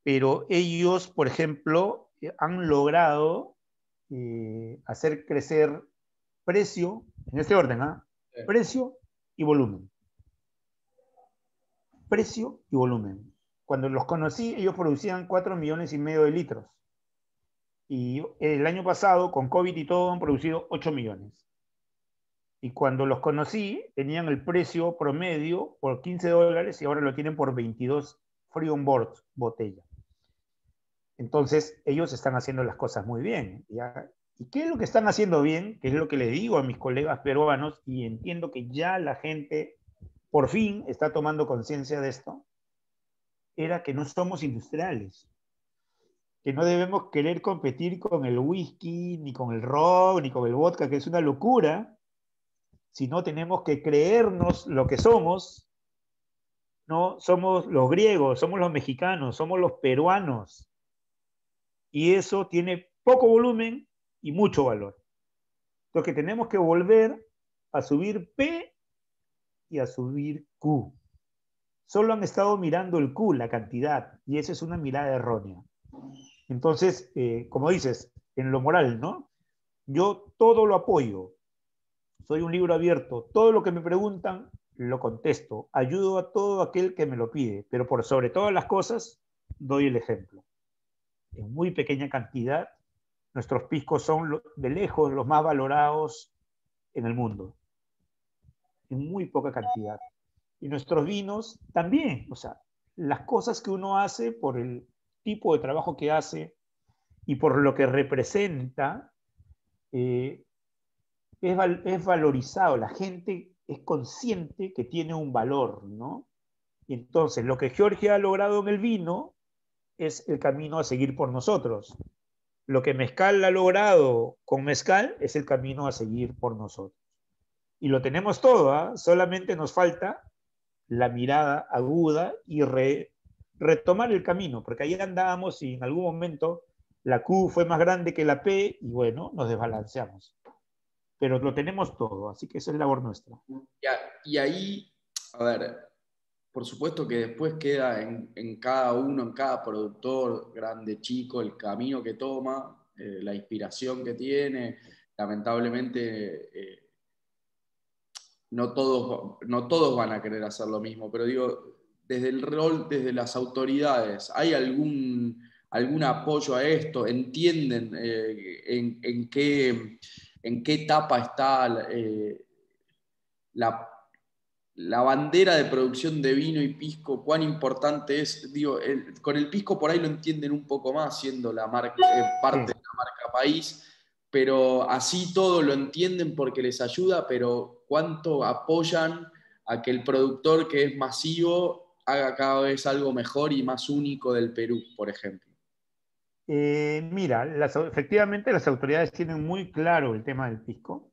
Pero ellos, por ejemplo, han logrado hacer crecer precio, en este orden, ¿ah? Precio y volumen. Precio y volumen. Cuando los conocí, ellos producían 4,5 millones de litros. Y el año pasado, con COVID y todo, han producido 8 millones. Y cuando los conocí, tenían el precio promedio por $15 y ahora lo tienen por 22 free on board botella. Entonces, ellos están haciendo las cosas muy bien, ¿ya? ¿Y qué es lo que están haciendo bien? Que es lo que les digo a mis colegas peruanos, y entiendo que ya la gente por fin está tomando conciencia de esto, era que no somos industriales, que no debemos querer competir con el whisky, ni con el ron, ni con el vodka, que es una locura, sino tenemos que creernos lo que somos, ¿no? Somos los griegos, somos los mexicanos, somos los peruanos, y eso tiene poco volumen y mucho valor. Entonces que tenemos que volver a subir P y a subir Q. Solo han estado mirando el Q, la cantidad, y esa es una mirada errónea. Entonces, como dices, en lo moral, ¿no? Yo todo lo apoyo, soy un libro abierto, todo lo que me preguntan lo contesto, ayudo a todo aquel que me lo pide, pero por sobre todas las cosas doy el ejemplo. En muy pequeña cantidad, nuestros piscos son de lejos los más valorados en el mundo, en muy poca cantidad. Y nuestros vinos también, o sea, las cosas que uno hace por el tipo de trabajo que hace y por lo que representa, eh, es valorizado, la gente es consciente que tiene un valor, ¿no? Y entonces lo que Georgia ha logrado en el vino es el camino a seguir por nosotros. Lo que Mezcal ha logrado con Mezcal es el camino a seguir por nosotros. Y lo tenemos todo, ¿eh? Solamente nos falta la mirada aguda y retomar el camino, porque ahí andábamos y en algún momento la Q fue más grande que la P y bueno, nos desbalanceamos. Pero lo tenemos todo, así que esa es labor nuestra. Y ahí, a ver, por supuesto que después queda en cada uno, en cada productor, grande, chico, el camino que toma, la inspiración que tiene. Lamentablemente, no todos van a querer hacer lo mismo, pero digo, desde el rol, desde las autoridades, ¿hay algún apoyo a esto? ¿Entienden en qué etapa está la, la bandera de producción de vino y pisco? ¿Cuán importante es? Digo, con el pisco por ahí lo entienden un poco más, siendo la marca, parte Sí. de la marca país, pero así todo lo entienden porque les ayuda, pero ¿cuánto apoyan a que el productor que es masivo haga cada vez algo mejor y más único del Perú, por ejemplo? Mira, efectivamente las autoridades tienen muy claro el tema del pisco,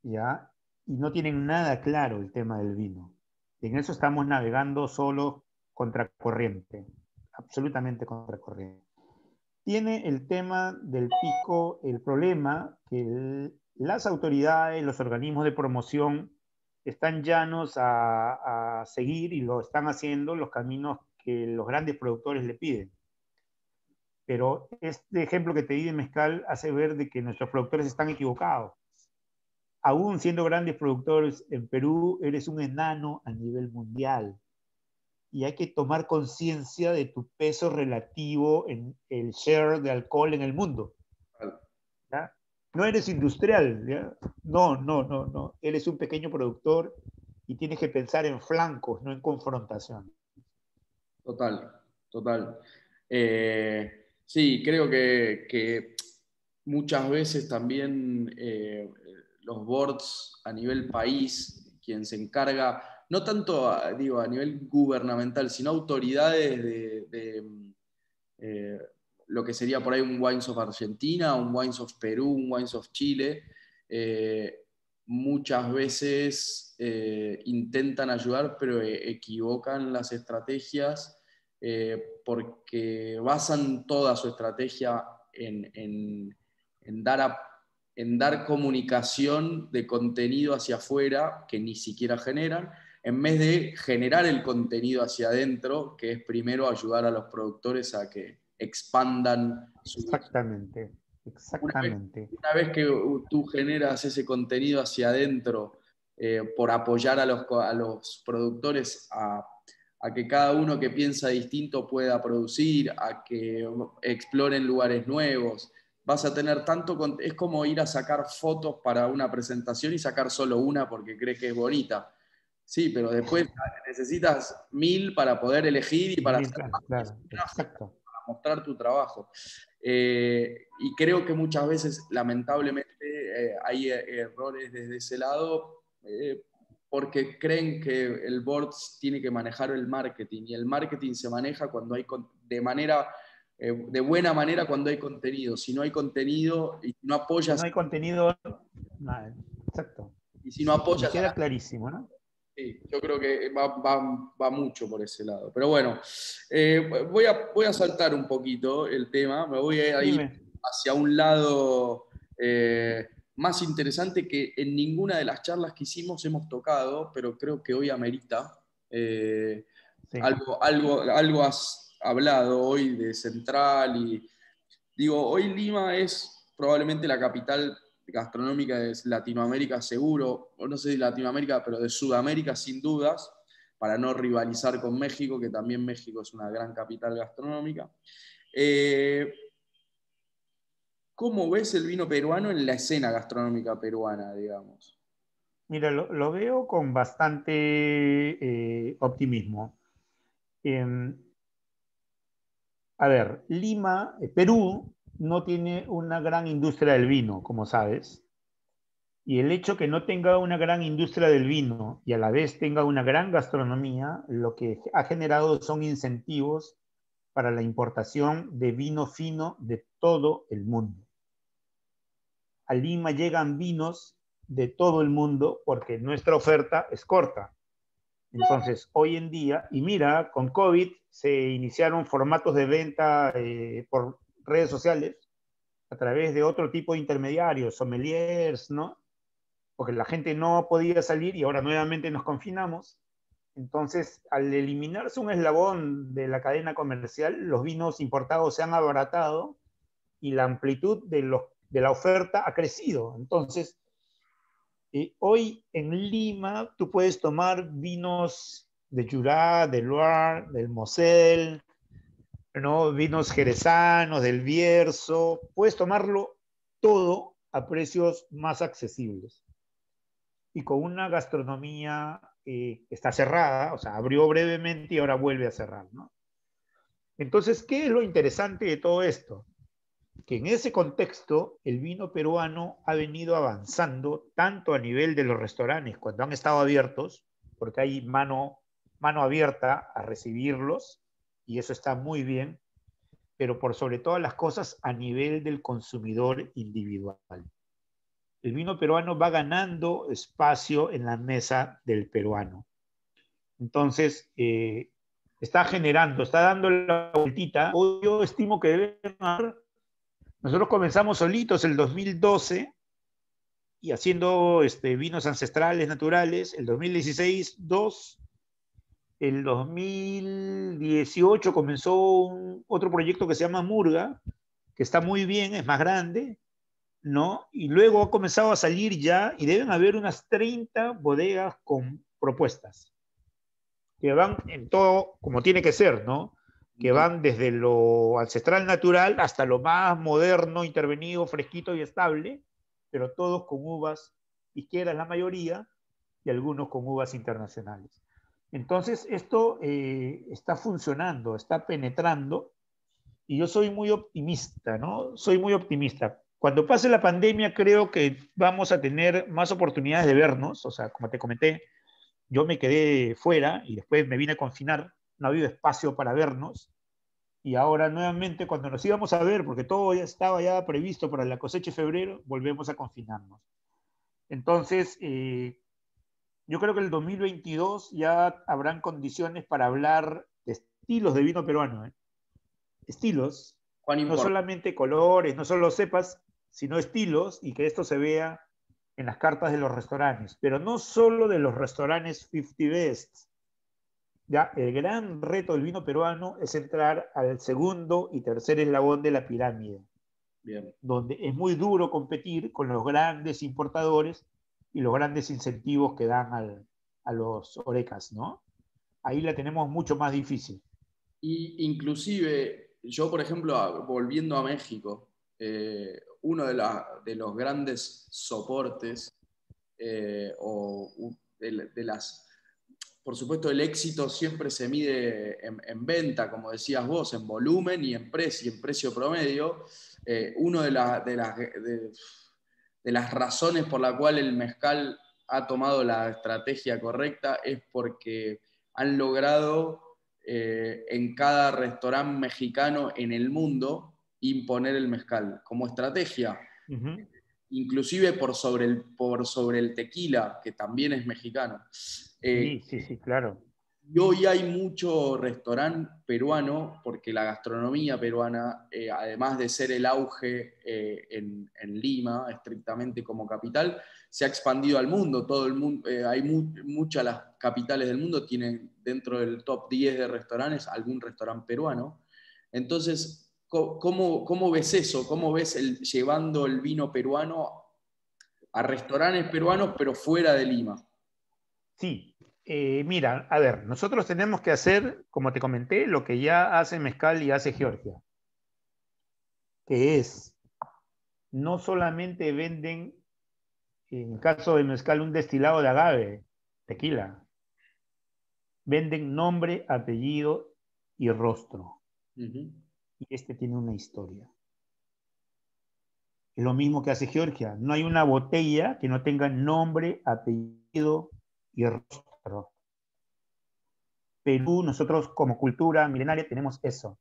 ¿ya? Y no tienen nada claro el tema del vino. En eso estamos navegando solo contracorriente, absolutamente contracorriente. Tiene el tema del pisco el problema que las autoridades, los organismos de promoción están llanos a seguir y lo están haciendo los caminos que los grandes productores le piden. Pero este ejemplo que te di de mezcal hace ver de que nuestros productores están equivocados. Aún siendo grandes productores en Perú, eres un enano a nivel mundial. Y hay que tomar conciencia de tu peso relativo en el share de alcohol en el mundo. ¿Ya? No eres industrial, ¿ya? No, no, no, no. Eres un pequeño productor y tienes que pensar en flancos, no en confrontación. Total, total. Sí, creo que muchas veces también los boards a nivel país, quien se encarga, no tanto digo, a nivel gubernamental, sino autoridades eh, lo que sería por ahí un Wines of Argentina, un Wines of Perú, un Wines of Chile, muchas veces intentan ayudar, pero equivocan las estrategias porque basan toda su estrategia en dar comunicación de contenido hacia afuera que ni siquiera generan, en vez de generar el contenido hacia adentro, que es primero ayudar a los productores a que expandan su... Exactamente, exactamente. Una vez que tú generas ese contenido hacia adentro por apoyar a los productores a que cada uno que piensa distinto pueda producir, a que exploren lugares nuevos, vas a tener es como ir a sacar fotos para una presentación y sacar solo una porque crees que es bonita. Sí, pero después necesitas 1000 para poder elegir y para hacer más Claro, exacto. para mostrar tu trabajo. Y creo que muchas veces, lamentablemente, hay errores desde ese lado porque creen que el board tiene que manejar el marketing y el marketing se maneja cuando hay de buena manera cuando hay contenido. Si no hay contenido y no Si apoyas no hay contenido, nada, exacto. y si no Me apoyas a queda la... clarísimo, ¿no? Sí, yo creo que va mucho por ese lado. Pero bueno, voy a saltar un poquito el tema, me voy a ir Dime. hacia un lado más interesante que en ninguna de las charlas que hicimos hemos tocado, pero creo que hoy amerita. Sí. Algo has hablado hoy de Central y digo, hoy Lima es probablemente la capital gastronómica de Latinoamérica, seguro, o no sé si Latinoamérica, pero de Sudamérica sin dudas, para no rivalizar con México, que también México es una gran capital gastronómica. Eh, ¿Cómo ves el vino peruano en la escena gastronómica peruana, digamos? Mira, lo veo con bastante optimismo. Em, a ver, Lima, Perú, no tiene una gran industria del vino, como sabes. Y el hecho que no tenga una gran industria del vino y a la vez tenga una gran gastronomía, lo que ha generado son incentivos para la importación de vino fino de todo el mundo. A Lima llegan vinos de todo el mundo porque nuestra oferta es corta. Entonces, hoy en día, y mira, con COVID se iniciaron formatos de venta por redes sociales a través de otro tipo de intermediarios, sommeliers, ¿no? Porque la gente no podía salir y ahora nuevamente nos confinamos. Entonces, al eliminarse un eslabón de la cadena comercial, los vinos importados se han abaratado y la amplitud de la oferta ha crecido. Entonces, hoy en Lima tú puedes tomar vinos de Jurá, del Loire, del Mosel, ¿no? Vinos jerezanos, del Bierzo. Puedes tomarlo todo a precios más accesibles y con una gastronomía que está cerrada, o sea, abrió brevemente y ahora vuelve a cerrar, ¿no? Entonces, ¿qué es lo interesante de todo esto? Que en ese contexto el vino peruano ha venido avanzando tanto a nivel de los restaurantes cuando han estado abiertos, porque hay mano abierta a recibirlos, y eso está muy bien, pero por sobre todas las cosas a nivel del consumidor individual. El vino peruano va ganando espacio en la mesa del peruano. Entonces, está generando, está dando la vueltita. Hoy yo estimo que deben dar. Nosotros comenzamos solitos el 2012 y haciendo vinos ancestrales, naturales. El 2016, 2. El 2018 comenzó otro proyecto que se llama Murga, que está muy bien, es más grande, ¿no? Y luego ha comenzado a salir ya, y deben haber unas 30 bodegas con propuestas, que van en todo como tiene que ser, ¿no? Que van desde lo ancestral natural hasta lo más moderno, intervenido, fresquito y estable, pero todos con uvas izquierdas la mayoría, y algunos con uvas internacionales. Entonces, esto está funcionando, está penetrando, y yo soy muy optimista, ¿no? Soy muy optimista. Cuando pase la pandemia, creo que vamos a tener más oportunidades de vernos. O sea, como te comenté, yo me quedé fuera y después me vine a confinar, no ha habido espacio para vernos, y ahora nuevamente cuando nos íbamos a ver, porque todo ya estaba ya previsto para la cosecha de febrero, volvemos a confinarnos. Entonces, yo creo que el 2022 ya habrán condiciones para hablar de estilos de vino peruano, ¿eh? Estilos, Juan no importa. solamente colores, no solo cepas, sino estilos, y que esto se vea en las cartas de los restaurantes, pero no solo de los restaurantes 50 Best. Ya, el gran reto del vino peruano es entrar al segundo y tercer eslabón de la pirámide, Bien. donde es muy duro competir con los grandes importadores y los grandes incentivos que dan a los orecas, ¿no? Ahí la tenemos mucho más difícil. Y inclusive, yo, por ejemplo, volviendo a México, uno de los grandes soportes de las... Por supuesto, el éxito siempre se mide en venta, como decías vos, en volumen y en precio promedio. Uno de las razones por la cual el mezcal ha tomado la estrategia correcta es porque han logrado en cada restaurante mexicano en el mundo imponer el mezcal como estrategia, Uh-huh. inclusive por sobre el tequila, que también es mexicano. Sí, sí, sí, claro. Y hoy hay mucho restaurante peruano, porque la gastronomía peruana, además de ser el auge en Lima, estrictamente como capital, se ha expandido al mundo. Todo el mundo muchas las capitales del mundo tienen dentro del top 10 de restaurantes algún restaurante peruano. Entonces, ¿cómo ves eso? ¿Cómo ves llevando el vino peruano a restaurantes peruanos, pero fuera de Lima? Sí, mira, a ver, nosotros tenemos que hacer, como te comenté, lo que ya hace Mezcal y hace Georgia, que es, no solamente venden, en caso de Mezcal, un destilado de agave, tequila, venden nombre, apellido y rostro. Uh-huh. Y este tiene una historia. Es lo mismo que hace Georgia. No hay una botella que no tenga nombre, apellido y rostro. Perú, nosotros como cultura milenaria tenemos eso.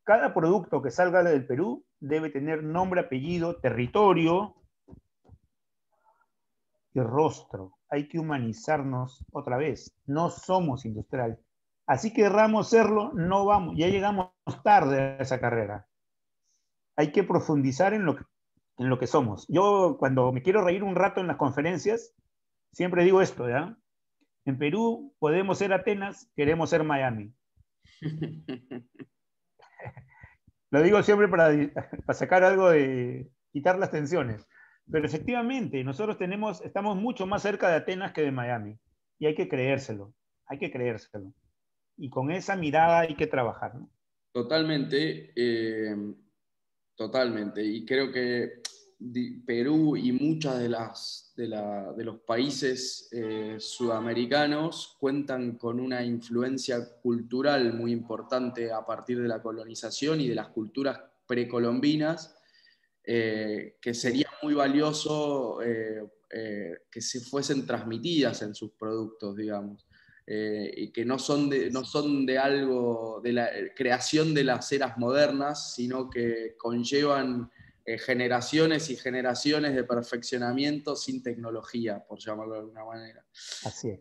Cada producto que salga del Perú debe tener nombre, apellido, territorio y rostro. Hay que humanizarnos otra vez. No somos industrial. Así que querramos serlo, no vamos. Ya llegamos tarde a esa carrera. Hay que profundizar en lo que somos. Yo cuando me quiero reír un rato en las conferencias, siempre digo esto, ¿ya? En Perú podemos ser Atenas, queremos ser Miami. Lo digo siempre para sacar algo de quitar las tensiones. Pero efectivamente, nosotros estamos mucho más cerca de Atenas que de Miami. Y hay que creérselo, hay que creérselo. Y con esa mirada hay que trabajar, ¿no? Totalmente, totalmente. Y creo que Perú y muchas de los países sudamericanos cuentan con una influencia cultural muy importante a partir de la colonización y de las culturas precolombinas, que Sí. sería muy valioso que se fuesen transmitidas en sus productos, digamos. Y que no son de algo, de la creación de las eras modernas, sino que conllevan generaciones y generaciones de perfeccionamiento sin tecnología, por llamarlo de alguna manera. Así es.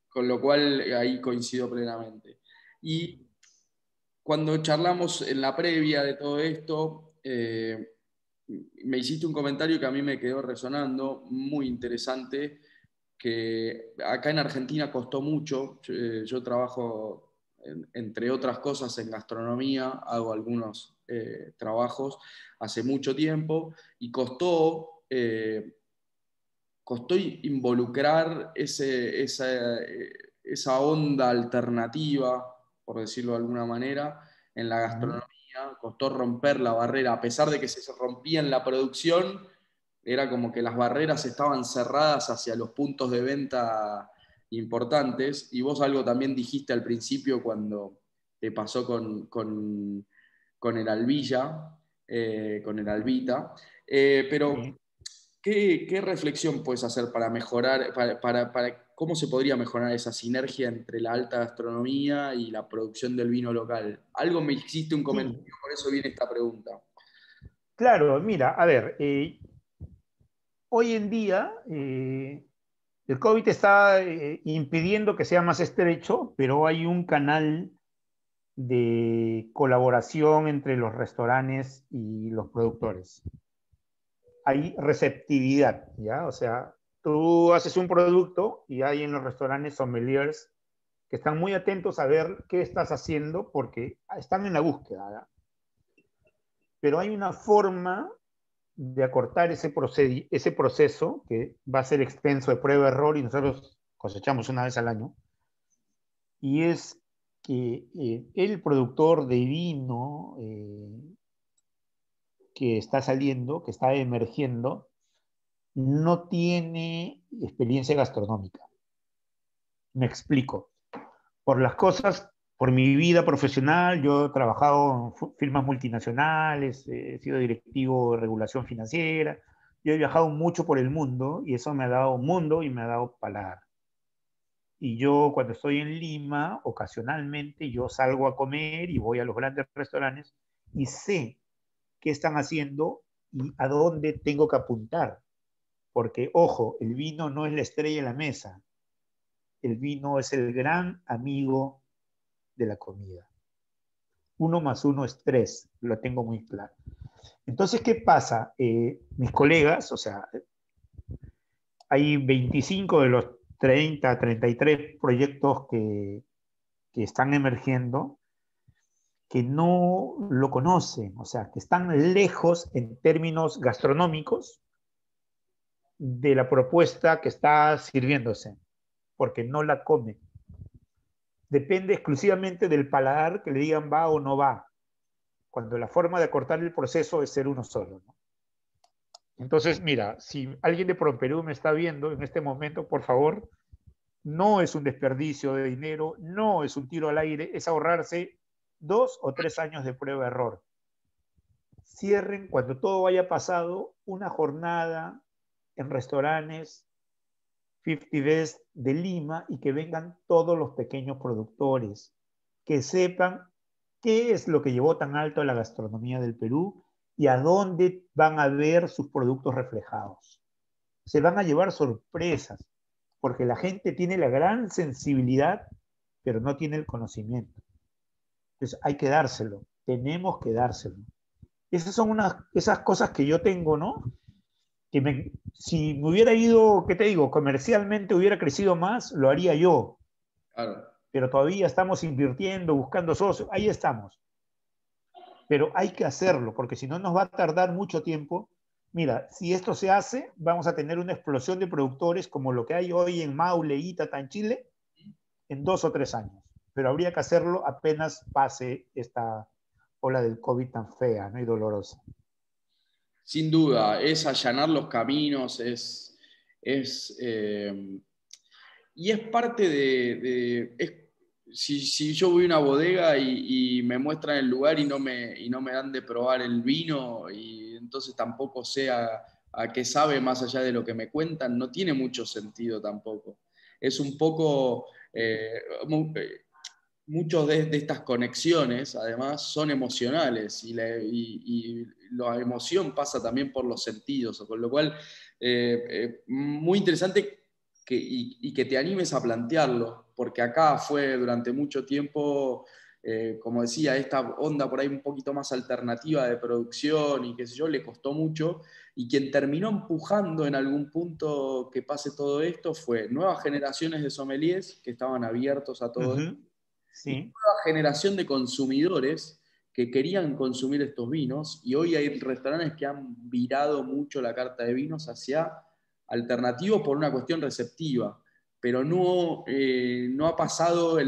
Con lo cual ahí coincido plenamente. Y cuando charlamos en la previa de todo esto, me hiciste un comentario que a mí me quedó resonando, muy interesante, que acá en Argentina costó mucho. Yo trabajo, entre otras cosas, en gastronomía, hago algunos trabajos hace mucho tiempo y costó involucrar esa onda alternativa, por decirlo de alguna manera, en la gastronomía. Costó romper la barrera, a pesar de que se rompía en la producción, era como que las barreras estaban cerradas hacia los puntos de venta importantes. Y vos algo también dijiste al principio cuando te pasó con el Albilla, con el Albita. Pero Sí. ¿qué reflexión puedes hacer para mejorar, para cómo se podría mejorar esa sinergia entre la alta gastronomía y la producción del vino local? Algo me hiciste un Sí, comentario, por eso viene esta pregunta. claro, mira, a ver, hoy en día el COVID está impidiendo que sea más estrecho, pero hay un canal de colaboración entre los restaurantes y los productores. Hay receptividad, ¿ya? O sea, tú haces un producto y hay en los restaurantes sommeliers que están muy atentos a ver qué estás haciendo porque están en la búsqueda, ¿ya? Pero hay una forma de acortar ese proceso que va a ser extenso de prueba-error y nosotros cosechamos una vez al año, y es que el productor de vino que está saliendo, que está emergiendo, no tiene experiencia gastronómica. Me explico. Por las cosas, por mi vida profesional, yo he trabajado en firmas multinacionales, he sido directivo de regulación financiera, yo he viajado mucho por el mundo y eso me ha dado mundo y me ha dado paladar. Y yo cuando estoy en Lima, ocasionalmente yo salgo a comer y voy a los grandes restaurantes y sé qué están haciendo y a dónde tengo que apuntar. Porque, ojo, el vino no es la estrella en la mesa, el vino es el gran amigo de la comida. 1 más 1 es 3, lo tengo muy claro. Entonces, ¿qué pasa? Mis colegas, o sea, hay 25 de los 30, 33 proyectos que están emergiendo que no lo conocen, o sea, que están lejos en términos gastronómicos de la propuesta que está sirviéndose, porque no la come. Depende exclusivamente del paladar que le digan va o no va, cuando la forma de acortar el proceso es ser uno solo, ¿no? Entonces, mira, si alguien de ProPerú me está viendo en este momento, por favor, no es un desperdicio de dinero, no es un tiro al aire, es ahorrarse 2 o 3 años de prueba-error. Cierren cuando todo haya pasado una jornada en restaurantes 50 Best de Lima y que vengan todos los pequeños productores, que sepan qué es lo que llevó tan alto a la gastronomía del Perú y a dónde van a ver sus productos reflejados. Se van a llevar sorpresas, porque la gente tiene la gran sensibilidad, pero no tiene el conocimiento. Entonces hay que dárselo, tenemos que dárselo. Esas son esas cosas que yo tengo, ¿no? Si me hubiera ido, ¿qué te digo? Comercialmente hubiera crecido más, lo haría yo. Claro. Pero todavía estamos invirtiendo, buscando socios, ahí estamos. Pero hay que hacerlo, porque si no nos va a tardar mucho tiempo. Mira, si esto se hace, vamos a tener una explosión de productores como lo que hay hoy en Maule, Itata, en Chile, en 2 o 3 años. Pero habría que hacerlo apenas pase esta ola del COVID tan fea, ¿no? Y dolorosa. Sin duda, es allanar los caminos, y es parte si yo voy a una bodega y me muestran el lugar y no me dan de probar el vino, y entonces tampoco sé a qué sabe más allá de lo que me cuentan, no tiene mucho sentido tampoco. Es un poco, muchos de estas conexiones, además, son emocionales y la emoción pasa también por los sentidos, con lo cual, muy interesante que te animes a plantearlo, porque acá fue durante mucho tiempo como decía, esta onda por ahí un poquito más alternativa de producción y qué sé yo, le costó mucho. Y quien terminó empujando en algún punto que pase todo esto fue nuevas generaciones de sommeliers que estaban abiertos a todo esto y Sí. nueva generación de consumidores que querían consumir estos vinos. Y hoy hay restaurantes que han virado mucho la carta de vinos hacia alternativos por una cuestión receptiva. Pero no ha pasado,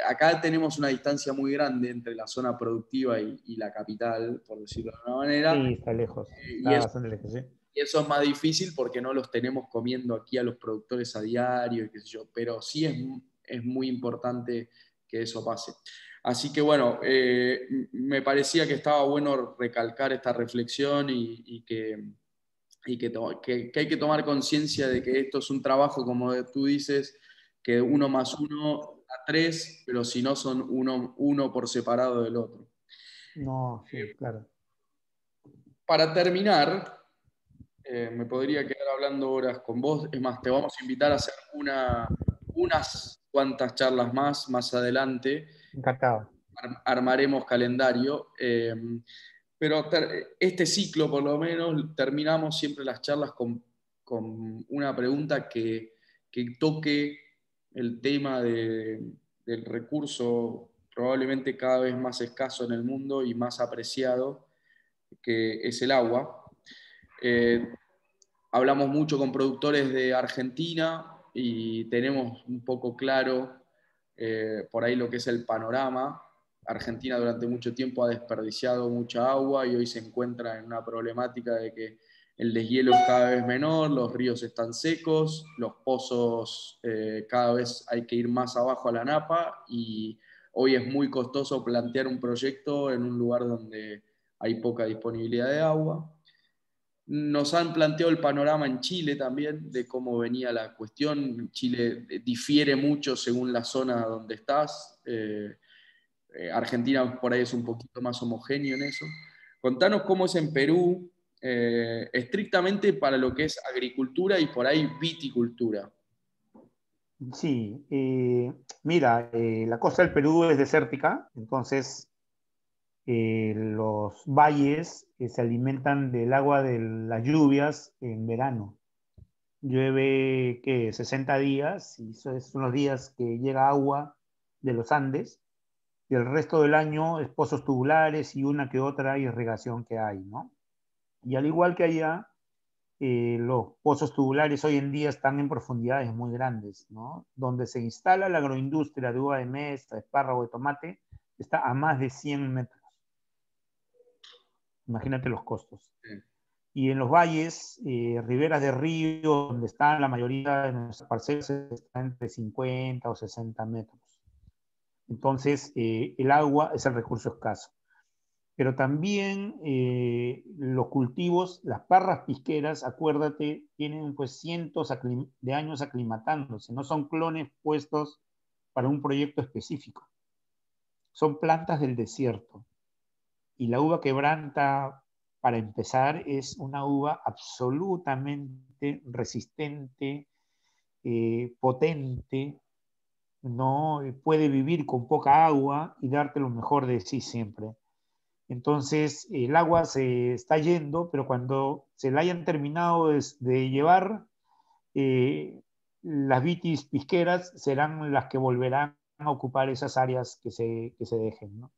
acá tenemos una distancia muy grande entre la zona productiva y la capital, por decirlo de alguna manera, Sí, está lejos, y está eso, bastante lejos, sí. y eso es más difícil porque no los tenemos comiendo aquí a los productores a diario, y qué sé yo, pero sí es muy importante que eso pase. Así que bueno, me parecía que estaba bueno recalcar esta reflexión y que hay que tomar conciencia de que esto es un trabajo, como tú dices, que 1 más 1 da 3, pero si no son uno por separado del otro. No, sí, claro. Para terminar, me podría quedar hablando horas con vos. Es más, te vamos a invitar a hacer unas cuantas charlas más adelante. Encantado. Armaremos calendario. Pero este ciclo, por lo menos, terminamos siempre las charlas con una pregunta que toque el tema del recurso probablemente cada vez más escaso en el mundo y más apreciado, que es el agua. Eh, Hablamos mucho con productores de Argentina y tenemos un poco claro por ahí lo que es el panorama. Argentina durante mucho tiempo ha desperdiciado mucha agua y hoy se encuentra en una problemática de que el deshielo es cada vez menor, los ríos están secos, los pozos cada vez hay que ir más abajo a la napa y hoy es muy costoso plantear un proyecto en un lugar donde hay poca disponibilidad de agua. Nos han planteado el panorama en Chile también, de cómo venía la cuestión. Chile difiere mucho según la zona donde estás. Argentina por ahí es un poquito más homogéneo en eso. Contanos cómo es en Perú, estrictamente para lo que es agricultura y por ahí viticultura. Sí, mira, la costa del Perú es desértica, entonces los valles se alimentan del agua de las lluvias en verano. Llueve, ¿qué? 60 días, y son los días que llega agua de los Andes, y el resto del año es pozos tubulares y una que otra irrigación que hay, ¿no? Y al igual que allá, los pozos tubulares hoy en día están en profundidades muy grandes, ¿no? Donde se instala la agroindustria de uva de mesa, de espárrago, de tomate, está a más de 100 metros. Imagínate los costos. Sí. Y en los valles, riberas de río, donde están la mayoría de nuestras parcelas, están entre 50 o 60 metros. Entonces, el agua es el recurso escaso. Pero también los cultivos, las parras pisqueras, acuérdate, tienen pues cientos de años aclimatándose, no son clones puestos para un proyecto específico, son plantas del desierto. Y la uva quebranta, para empezar, es una uva absolutamente resistente, potente, ¿no? Puede vivir con poca agua y darte lo mejor de sí siempre. Entonces, el agua se está yendo, pero cuando se la hayan terminado de llevar, las vitis pisqueras serán las que volverán a ocupar esas áreas que se dejen, ¿no?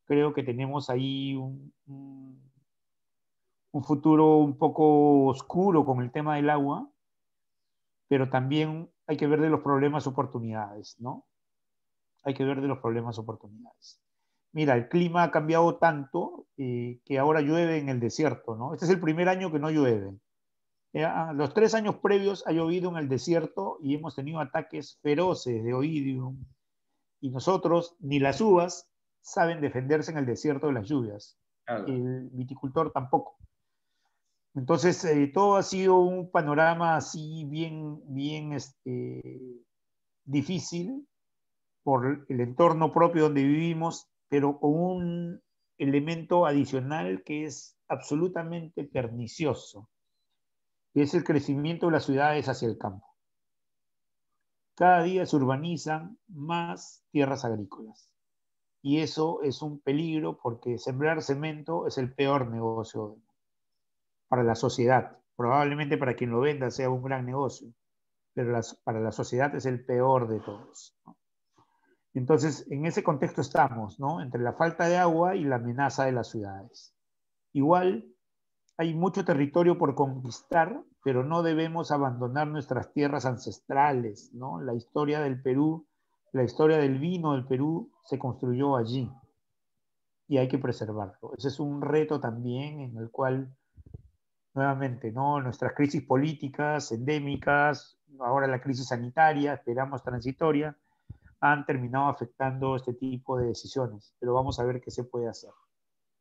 Creo que tenemos ahí un futuro un poco oscuro con el tema del agua, pero también hay que ver de los problemas oportunidades, ¿no? Hay que ver de los problemas oportunidades. Mira, el clima ha cambiado tanto que ahora llueve en el desierto, ¿no? Este es el primer año que no llueve. Los 3 años previos ha llovido en el desierto y hemos tenido ataques feroces de oidium. Y nosotros, ni las uvas, saben defenderse en el desierto de las lluvias. Claro. El viticultor tampoco. Entonces, todo ha sido un panorama así bien difícil por el entorno propio donde vivimos, pero con un elemento adicional que es absolutamente pernicioso, que es el crecimiento de las ciudades hacia el campo. Cada día se urbanizan más tierras agrícolas. Y eso es un peligro porque sembrar cemento es el peor negocio para la sociedad. Probablemente para quien lo venda sea un gran negocio, pero para la sociedad es el peor de todos, ¿no? Entonces, en ese contexto estamos, ¿no? Entre la falta de agua y la amenaza de las ciudades. Igual, hay mucho territorio por conquistar, pero no debemos abandonar nuestras tierras ancestrales, ¿no? La historia del Perú, la historia del vino del Perú se construyó allí y hay que preservarlo. Ese es un reto también en el cual, nuevamente, ¿no? Nuestras crisis políticas, endémicas, ahora la crisis sanitaria, esperamos transitoria, han terminado afectando este tipo de decisiones, pero vamos a ver qué se puede hacer.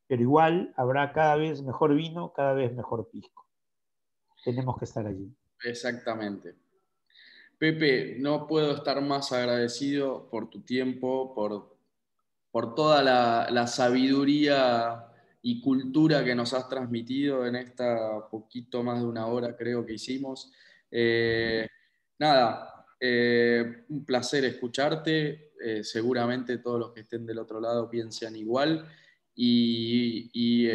Pero igual habrá cada vez mejor vino, cada vez mejor pisco. Tenemos que estar allí. Exactamente. Pepe, no puedo estar más agradecido por tu tiempo, por toda la sabiduría y cultura que nos has transmitido en esta poquito más de una hora, creo que hicimos. Eh, Nada, un placer escucharte. Seguramente todos los que estén del otro lado piensan igual y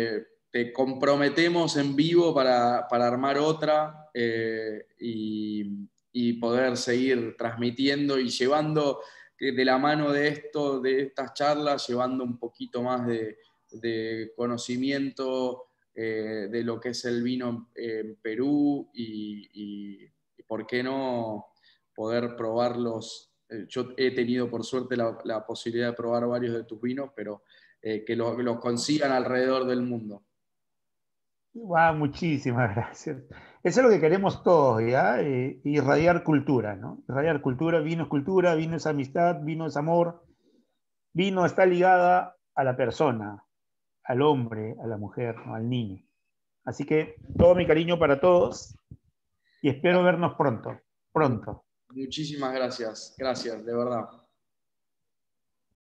te comprometemos en vivo para armar otra y poder seguir transmitiendo y llevando de la mano de esto, de estas charlas, llevando un poquito más de conocimiento de lo que es el vino en Perú y por qué no poder probarlos. Yo he tenido por suerte la posibilidad de probar varios de tus vinos, pero que los consigan alrededor del mundo. Wow, muchísimas gracias. Eso es lo que queremos todos, ¿ya? Irradiar cultura, ¿no? Irradiar cultura, vino es amistad, vino es amor, vino está ligada a la persona, al hombre, a la mujer, ¿no? Al niño. Así que todo mi cariño para todos y espero vernos pronto, pronto. Muchísimas gracias, gracias, de verdad.